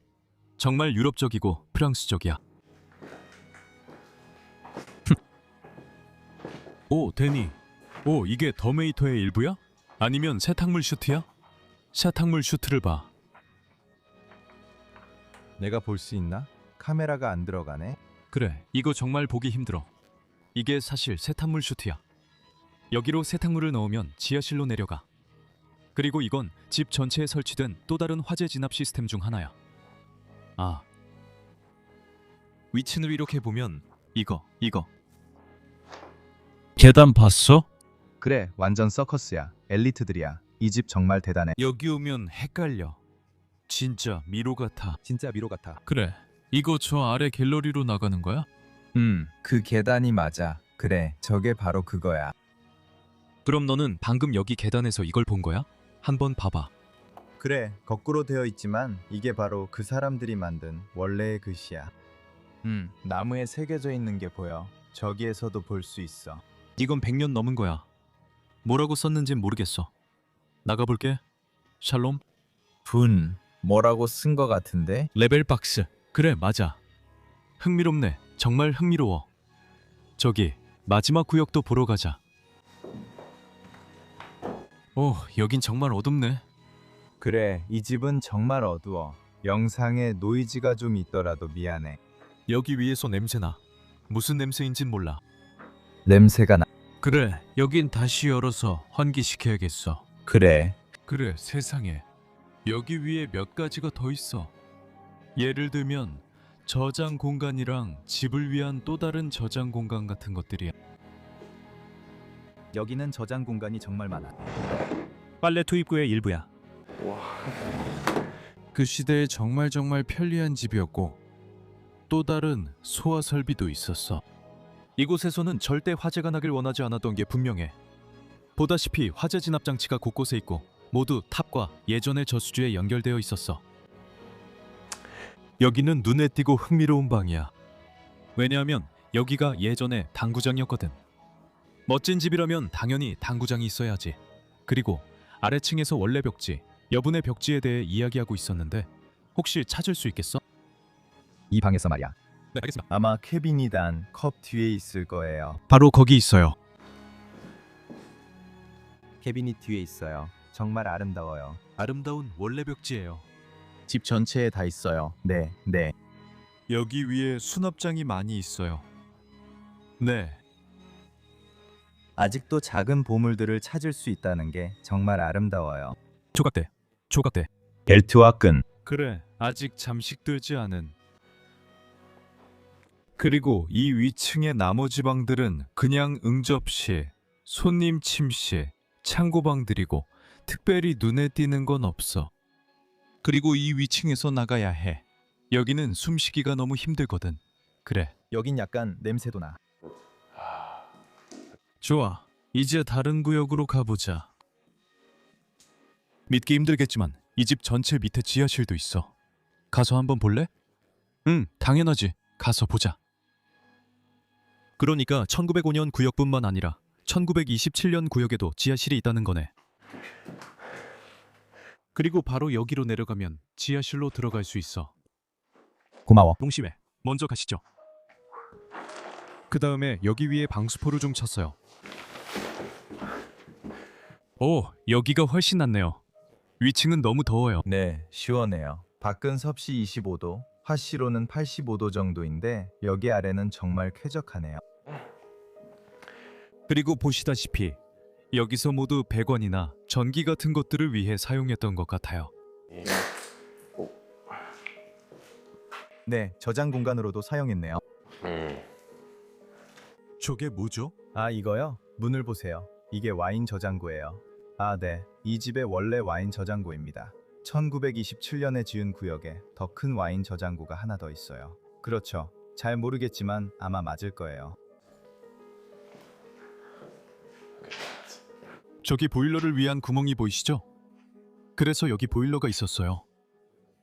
정말 유럽적이고 프랑스적이야. 오, 데니. 오, 이게 더메이터의 일부야? 아니면 세탁물 슈트야? 세탁물 슈트를 봐. 내가 볼 수 있나? 카메라가 안 들어가네. 그래, 이거 정말 보기 힘들어. 이게 사실 세탁물 슈트야. 여기로 세탁물을 넣으면 지하실로 내려가. 그리고 이건 집 전체에 설치된 또 다른 화재 진압 시스템 중 하나야. 아, 위층을 이렇게 보면 이거 계단 봤어? 그래, 완전 서커스야. 엘리트들이야. 이 집 정말 대단해. 여기 오면 헷갈려. 진짜 미로 같아. 진짜 미로 같아. 그래, 이거 저 아래 갤러리로 나가는 거야? 그 계단이 맞아. 그래, 저게 바로 그거야. 그럼 너는 방금 여기 계단에서 이걸 본 거야? 한번 봐봐. 그래, 거꾸로 되어 있지만 이게 바로 그 사람들이 만든 원래의 글씨야. 나무에 새겨져 있는 게 보여. 저기에서도 볼 수 있어. 이건 100년 넘은 거야. 뭐라고 썼는진 모르겠어. 나가볼게. 샬롬. 뭐라고 쓴 거 같은데? 레벨 박스. 그래, 맞아. 흥미롭네. 정말 흥미로워. 저기 마지막 구역도 보러 가자. 오, 여긴 정말 어둡네. 그래, 이 집은 정말 어두워. 영상에 노이즈가 좀 있더라도 미안해. 여기 위에서 냄새나. 무슨 냄새인진 몰라. 냄새가 나. 그래, 여긴 다시 열어서 환기시켜야겠어. 그래. 그래, 세상에. 여기 위에 몇 가지가 더 있어. 예를 들면 저장 공간이랑 집을 위한 또 다른 저장 공간 같은 것들이야. 여기는 저장 공간이 정말 많아. 빨래 투입구의 일부야. 와. 그 시대에 정말 편리한 집이었고 또 다른 소화 설비도 있었어. 이곳에서는 절대 화재가 나길 원하지 않았던 게 분명해. 보다시피 화재 진압 장치가 곳곳에 있고 모두 탑과 예전의 저수지에 연결되어 있었어. 여기는 눈에 띄고 흥미로운 방이야. 왜냐하면 여기가 예전에 당구장이었거든. 멋진 집이라면 당연히 당구장이 있어야지. 그리고 아래층에서 원래 벽지, 여분의 벽지에 대해 이야기하고 있었는데 혹시 찾을 수 있겠어? 이 방에서 말이야. 네, 알겠습니다. 아마 케빈이단 컵 뒤에 있을 거예요. 바로 거기 있어요. 케빈이 뒤에 있어요. 정말 아름다워요. 아름다운 원래 벽지예요. 집 전체에 다 있어요. 네. 여기 위에 수납장이 많이 있어요. 네, 아직도 작은 보물들을 찾을 수 있다는 게 정말 아름다워요. 조각대. 벨트와 끈. 그래, 아직 잠식되지 않은. 그리고 이 위층의 나머지 방들은 그냥 응접실, 손님 침실, 창고방들이고 특별히 눈에 띄는 건 없어. 그리고 이 위층에서 나가야 해. 여기는 숨쉬기가 너무 힘들거든. 그래. 여긴 약간 냄새도 나. 좋아. 이제 다른 구역으로 가보자. 믿기 힘들겠지만 이 집 전체 밑에 지하실도 있어. 가서 한번 볼래? 응, 당연하지. 가서 보자. 그러니까 1905년 구역뿐만 아니라 1927년 구역에도 지하실이 있다는 거네. 그리고 바로 여기로 내려가면 지하실로 들어갈 수 있어. 고마워. 동심해. 먼저 가시죠. 그 다음에 여기 위에 방수포를 좀 쳤어요. 오, 여기가 훨씬 낫네요. 위층은 너무 더워요. 네, 시원해요. 밖은 섭씨 25도, 화씨로는 85도 정도인데 여기 아래는 정말 쾌적하네요. 그리고 보시다시피 여기서 모두 배관이나 전기 같은 것들을 위해 사용했던 것 같아요. 네, 저장 공간으로도 사용했네요. 저게 뭐죠? 아, 이거요? 문을 보세요. 이게 와인 저장고예요. 아, 네. 이 집의 원래 와인 저장고입니다. 1927년에 지은 구역에 더 큰 와인 저장고가 하나 더 있어요. 그렇죠. 잘 모르겠지만 아마 맞을 거예요. 저기 보일러를 위한 구멍이 보이시죠? 그래서 여기 보일러가 있었어요.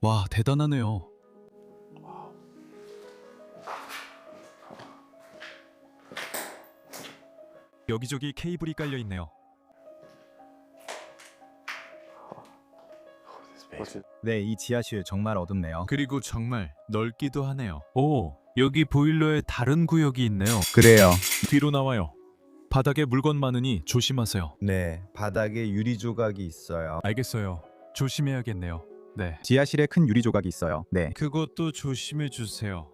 와, 대단하네요. 여기저기 케이블이 깔려 있네요. 네, 이 지하실 정말 어둡네요. 그리고 정말 넓기도 하네요. 오, 여기 보일러에 다른 구역이 있네요. 그래요. 뒤로 나와요. 바닥에 물건 많으니 조심하세요. 네, 바닥에 유리 조각이 있어요. 알겠어요. 조심해야겠네요. 네. 지하실에 큰 유리 조각이 있어요. 네. 그것도 조심해 주세요.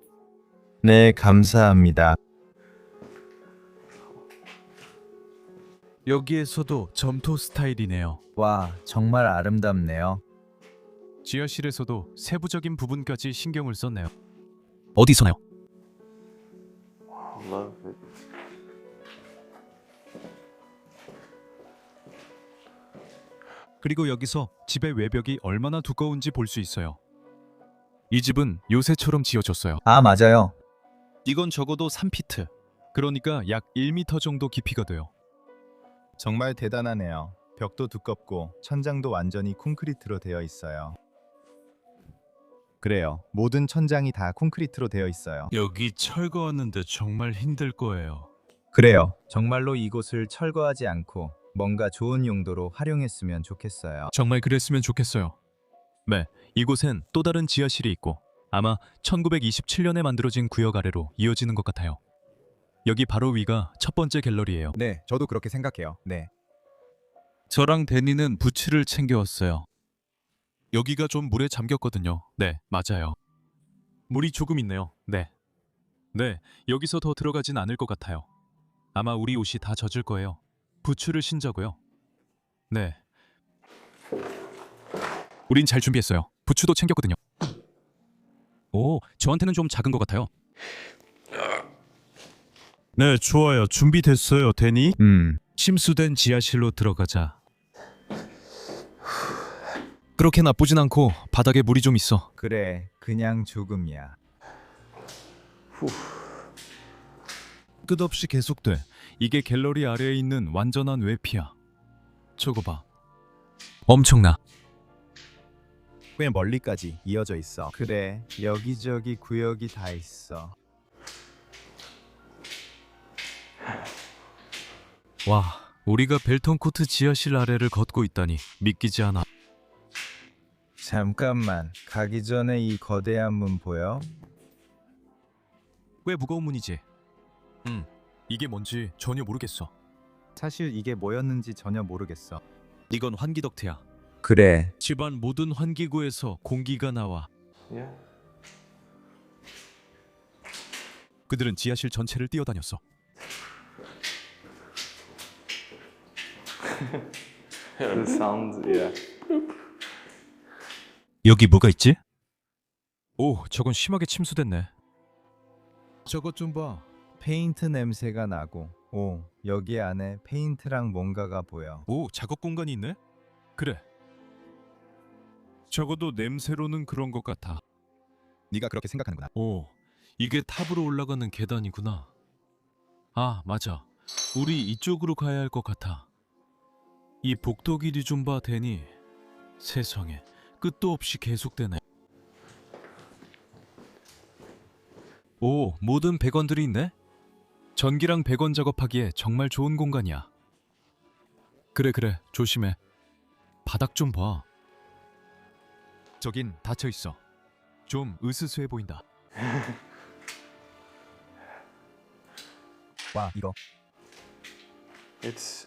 네, 감사합니다. 여기에서도 점토 스타일이네요. 와, 정말 아름답네요. 지하실에서도 세부적인 부분까지 신경을 썼네요. 어디서나요? Love it. 그리고 여기서 집의 외벽이 얼마나 두꺼운지 볼 수 있어요. 이 집은 요새처럼 지어졌어요. 아, 맞아요. 이건 적어도 3피트. 그러니까 약 1m 정도 깊이가 돼요. 정말 대단하네요. 벽도 두껍고 천장도 완전히 콘크리트로 되어 있어요. 그래요. 모든 천장이 다 콘크리트로 되어 있어요. 여기 철거하는데 정말 힘들 거예요. 그래요. 정말로 이곳을 철거하지 않고 뭔가 좋은 용도로 활용했으면 좋겠어요. 정말 그랬으면 좋겠어요. 네, 이곳엔 또 다른 지하실이 있고 아마 1927년에 만들어진 구역 아래로 이어지는 것 같아요. 여기 바로 위가 첫 번째 갤러리예요. 네, 저도 그렇게 생각해요. 네. 저랑 데니는 부츠를 챙겨왔어요. 여기가 좀 물에 잠겼거든요. 네, 맞아요. 물이 조금 있네요. 네. 네, 여기서 더 들어가진 않을 것 같아요. 아마 우리 옷이 다 젖을 거예요. 부츠를 신자고요. 네. 우린 잘 준비했어요. 부츠도 챙겼거든요. 오, 저한테는 좀 작은 것 같아요. 네, 좋아요. 준비됐어요, 데니. 침수된 지하실로 들어가자. 그렇게 나쁘진 않고 바닥에 물이 좀 있어. 그래, 그냥 조금이야. 끝없이 계속돼. 이게 갤러리 아래에 있는 완전한 외피야. 저거 봐. 엄청나. 꽤 멀리까지 이어져 있어. 그래, 여기저기 구역이 다 있어. 와, 우리가 벨턴 코트 지하실 아래를 걷고 있다니 믿기지 않아. 잠깐만, 가기 전에 이 거대한 문 보여? 꽤 무거운 문이지. 이게 뭔지 전혀 모르겠어. 사실 이게 뭐였는지 전혀 모르겠어. 이건 환기 덕트야. 그래, 집안 모든 환기구에서 공기가 나와. Yeah. 그들은 지하실 전체를 뛰어다녔어. Yeah, the sound. Yeah. 여기 뭐가 있지? 오, 저건 심하게 침수됐네. 저것 좀 봐. 페인트 냄새가 나고, 오, 여기 안에 페인트랑 뭔가가 보여. 오, 작업 공간이 있네? 그래. 적어도 냄새로는 그런 것 같아. 네가 그렇게 생각하는구나. 오, 이게 탑으로 올라가는 계단이구나. 아, 맞아. 우리 이쪽으로 가야 할 것 같아. 이 복도 길이 좀 봐, 데니. 세상에, 끝도 없이 계속되네. 오, 모든 배관들이 있네? 전기랑 배관 작업하기에 정말 좋은 공간이야. 그래, 조심해. 바닥 좀 봐. 저긴 닫혀 있어. 좀 으스스해 보인다. 와, 이거. It's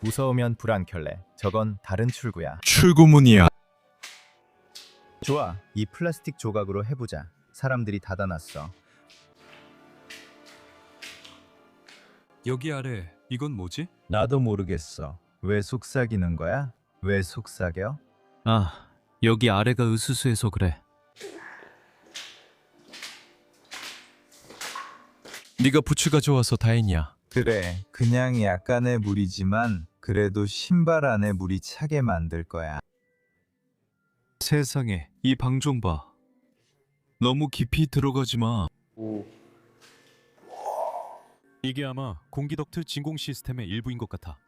무서우면 불 안 켤래. 저건 다른 출구야. 출구문이야. 좋아, 이 플라스틱 조각으로 해보자. 사람들이 닫아놨어. 여기 아래 이건 뭐지? 나도 모르겠어. 왜 속삭이는 거야? 왜 속삭여? 아, 여기 아래가 으스스해서 그래. 네가 부츠가 좋아서 다행이야. 그래, 그냥 약간의 물이지만 그래도 신발 안에 물이 차게 만들 거야. 세상에, 이 방 좀 봐. 너무 깊이 들어가지 마. ooh. 이게 아마 공기 덕트 진공 시스템의 일부인 것 같아.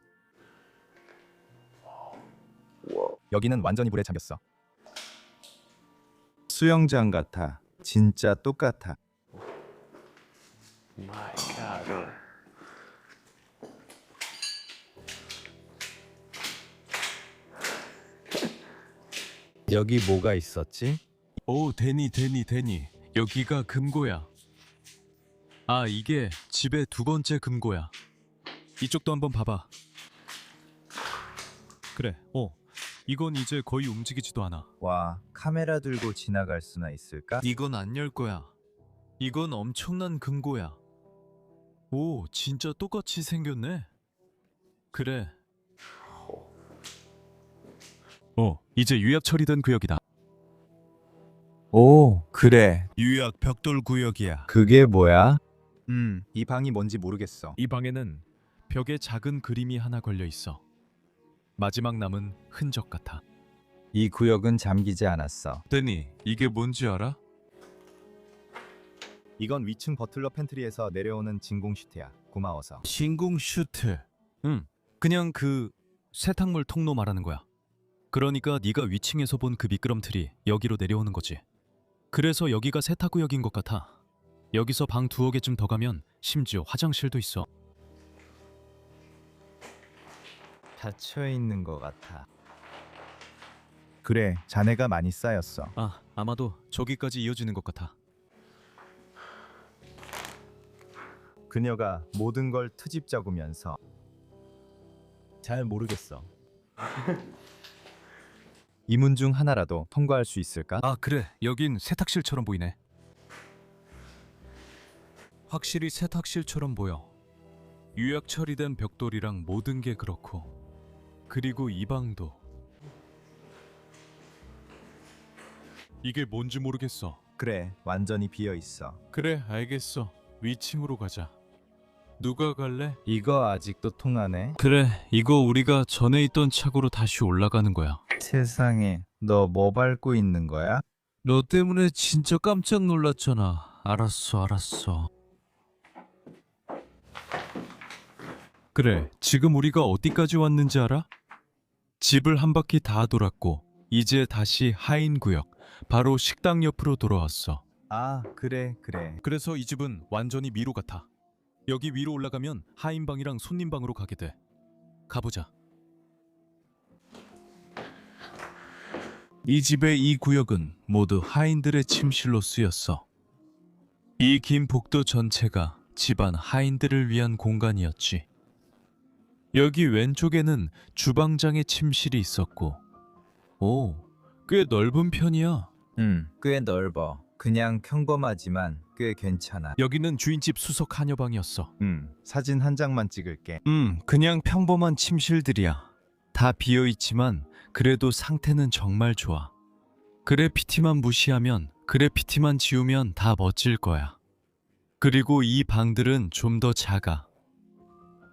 여기는 완전히 물에 잠겼어. 수영장 같아. 진짜 똑같아. My God. 여기 뭐가 있었지? 오, 데니. 여기가 금고야. 아, 이게 집의 두 번째 금고야. 이쪽도 한번 봐봐. 그래, 이건 이제 거의 움직이지도 않아. 와, 카메라 들고 지나갈 수나 있을까? 이건 안 열 거야. 이건 엄청난 금고야. 오, 진짜 똑같이 생겼네. 그래. 이제 유약 처리된 구역이다. 오, 그래. 유약 벽돌 구역이야. 그게 뭐야? 이 방이 뭔지 모르겠어. 이 방에는 벽에 작은 그림이 하나 걸려 있어. 마지막 남은 흔적 같아. 이 구역은 잠기지 않았어. 데니, 이게 뭔지 알아? 이건 위층 버틀러 팬트리에서 내려오는 진공 슈트야. 고마워서. 진공 슈트. 그냥 그 세탁물 통로 말하는 거야. 그러니까 네가 위층에서 본 그 미끄럼틀이 여기로 내려오는 거지. 그래서 여기가 세탁구역인 것 같아. 여기서 방 2개쯤 더 가면 심지어 화장실도 있어. 닫혀 있는 것 같아. 그래, 잔해가 많이 쌓였어. 아, 아마도 저기까지 이어지는 것 같아. 그녀가 모든 걸 트집 잡으면서 잘 모르겠어. 이 문 중 하나라도 통과할 수 있을까? 아, 그래. 여긴 세탁실처럼 보이네. 확실히 세탁실처럼 보여. 유약 처리된 벽돌이랑 모든 게 그렇고. 그리고 이 방도. 이게 뭔지 모르겠어. 그래, 완전히 비어 있어. 그래, 알겠어. 위층으로 가자. 누가 갈래? 이거 아직도 통하네. 그래, 이거 우리가 전에 있던 차고로 다시 올라가는 거야. 세상에, 너 뭐 밟고 있는 거야? 너 때문에 진짜 깜짝 놀랐잖아. 알았어. 그래, 지금 우리가 어디까지 왔는지 알아? 집을 한 바퀴 다 돌았고 이제 다시 하인 구역, 바로 식당 옆으로 돌아왔어. 아, 그래. 그래서 이 집은 완전히 미로 같아. 여기 위로 올라가면 하인 방이랑 손님 방으로 가게 돼. 가보자. 이 집의 이 구역은 모두 하인들의 침실로 쓰였어. 이 긴 복도 전체가 집안 하인들을 위한 공간이었지. 여기 왼쪽에는 주방장의 침실이 있었고, 오, 꽤 넓은 편이야. 꽤 넓어. 그냥 평범하지만 꽤 괜찮아. 여기는 주인집 수석 하녀방이었어. 사진 한 장만 찍을게. 그냥 평범한 침실들이야. 다 비어있지만 그래도 상태는 정말 좋아. 그래피티만 무시하면, 그래피티만 지우면 다 멋질 거야. 그리고 이 방들은 좀 더 작아.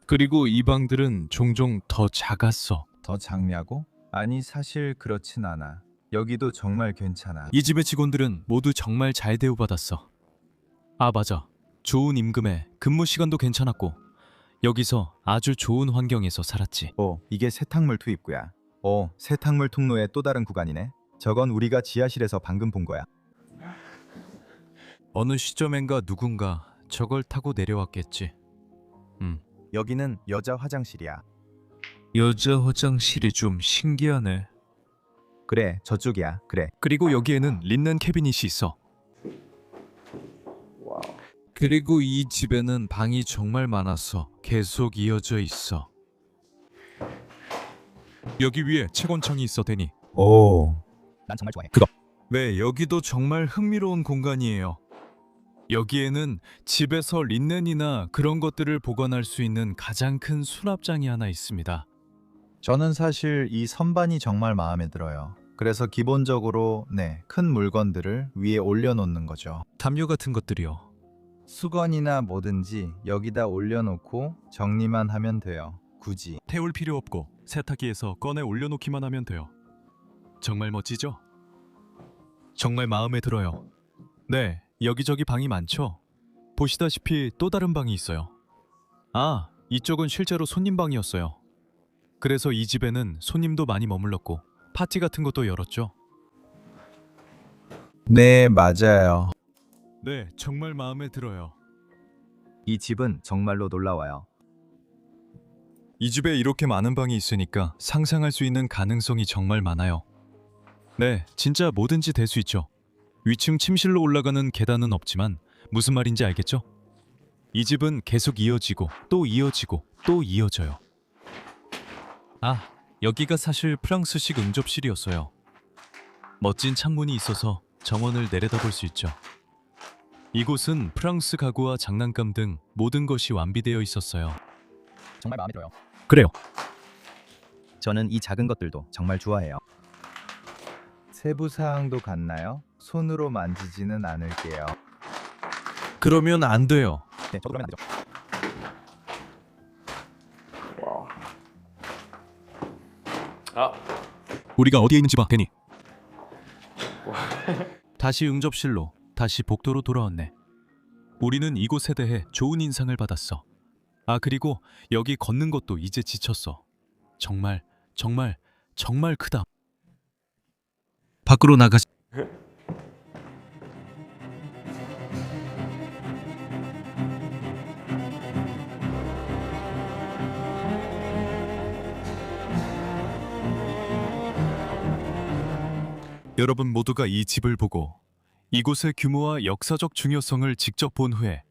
그리고 이 방들은 종종 더 작았어. 더 작냐고? 아니, 사실 그렇진 않아. 여기도 정말 괜찮아. 이 집의 직원들은 모두 정말 잘 대우받았어. 아, 맞아. 좋은 임금에 근무 시간도 괜찮았고 여기서 아주 좋은 환경에서 살았지. 이게 세탁물 투입구야. 세탁물 통로의 또 다른 구간이네. 저건 우리가 지하실에서 방금 본 거야. 어느 시점엔가 누군가 저걸 타고 내려왔겠지. 여기는 여자 화장실이야. 여자 화장실이 좀 신기하네. 그래, 저쪽이야. 그래. 그리고 여기에는 린넨 캐비닛이 있어. 와우. 그리고 이 집에는 방이 정말 많아서 계속 이어져 있어. 여기 위에 채권창이 있어, 데니. 난 정말 좋아해. 네, 여기도 정말 흥미로운 공간이에요. 여기에는 집에서 린넨이나 그런 것들을 보관할 수 있는 가장 큰 수납장이 하나 있습니다. 저는 사실 이 선반이 정말 마음에 들어요. 그래서 기본적으로 큰 물건들을 위에 올려놓는 거죠. 담요 같은 것들이요. 수건이나 뭐든지 여기다 올려놓고 정리만 하면 돼요. 굳이. 태울 필요 없고 세탁기에서 꺼내 올려놓기만 하면 돼요. 정말 멋지죠? 정말 마음에 들어요. 네, 여기저기 방이 많죠? 보시다시피 또 다른 방이 있어요. 아, 이쪽은 실제로 손님 방이었어요. 그래서 이 집에는 손님도 많이 머물렀고 파티 같은 것도 열었죠. 네, 맞아요. 네, 정말 마음에 들어요. 이 집은 정말로 놀라워요. 이 집에 이렇게 많은 방이 있으니까 상상할 수 있는 가능성이 정말 많아요. 네, 진짜 뭐든지 될 수 있죠. 위층 침실로 올라가는 계단은 없지만 무슨 말인지 알겠죠? 이 집은 계속 이어지고 또 이어지고 또 이어져요. 아, 여기가 사실 프랑스식 응접실이었어요. 멋진 창문이 있어서 정원을 내려다볼 수 있죠. 이곳은 프랑스 가구와 장난감 등 모든 것이 완비되어 있었어요. 정말 마음에 들어요. 그래요. 저는 이 작은 것들도 정말 좋아해요. 세부 사항도 같나요? 손으로 만지지는 않을게요. 그러면 안 돼요. 네, 저도 그러면 안 되죠. 와우. 아, 우리가 어디에 있는지 봐, 데니. 다시 응접실로, 다시 복도로 돌아왔네. 우리는 이곳에 대해 좋은 인상을 받았어. 아, 그리고 여기 걷는 것도 이제 지쳤어. 정말 크다. 밖으로 나가. 여러분 모두가 이 집을 보고 이곳의 규모와 역사적 중요성을 직접 본 후에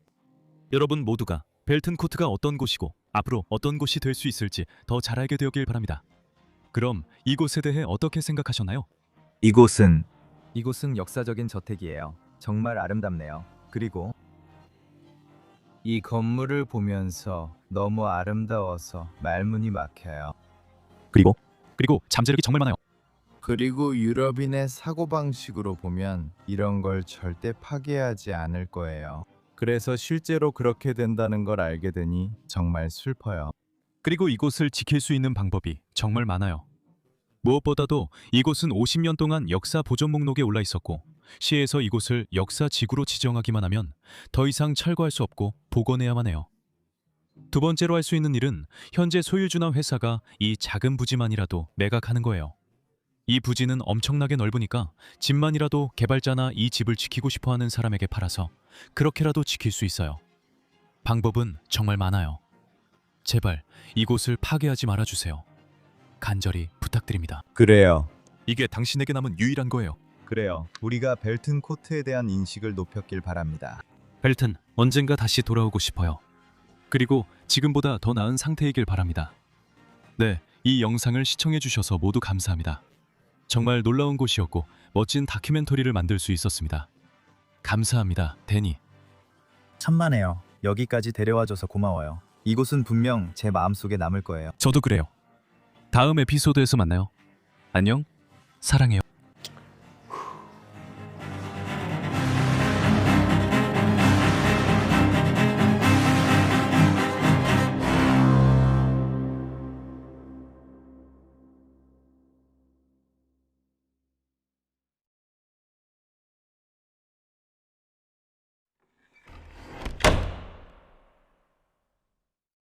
여러분 모두가 벨튼 코트가 어떤 곳이고 앞으로 어떤 곳이 될 수 있을지 더 잘 알게 되었길 바랍니다. 그럼 이곳에 대해 어떻게 생각하셨나요? 이곳은 역사적인 저택이에요. 정말 아름답네요. 그리고 이 건물을 보면서 너무 아름다워서 말문이 막혀요. 그리고 잠재력이 정말 많아요. 그리고 유럽인의 사고방식으로 보면 이런 걸 절대 파괴하지 않을 거예요. 그래서 실제로 그렇게 된다는 걸 알게 되니 정말 슬퍼요. 그리고 이곳을 지킬 수 있는 방법이 정말 많아요. 무엇보다도 이곳은 50년 동안 역사 보존 목록에 올라 있었고 시에서 이곳을 역사 지구로 지정하기만 하면 더 이상 철거할 수 없고 복원해야만 해요. 두 번째로 할 수 있는 일은 현재 소유주나 회사가 이 작은 부지만이라도 매각하는 거예요. 이 부지는 엄청나게 넓으니까 집만이라도 개발자나 이 집을 지키고 싶어하는 사람에게 팔아서 그렇게라도 지킬 수 있어요. 방법은 정말 많아요. 제발 이곳을 파괴하지 말아주세요. 간절히 부탁드립니다. 그래요. 이게 당신에게 남은 유일한 거예요. 그래요. 우리가 벨튼 코트에 대한 인식을 높였길 바랍니다. 벨튼, 언젠가 다시 돌아오고 싶어요. 그리고 지금보다 더 나은 상태이길 바랍니다. 네, 이 영상을 시청해 주셔서 모두 감사합니다. 정말 놀라운 곳이었고 멋진 다큐멘터리를 만들 수 있었습니다. 감사합니다, 데니. 천만에요. 여기까지 데려와줘서 고마워요. 이곳은 분명 제 마음속에 남을 거예요. 저도 그래요. 다음 에피소드에서 만나요. 안녕, 사랑해요.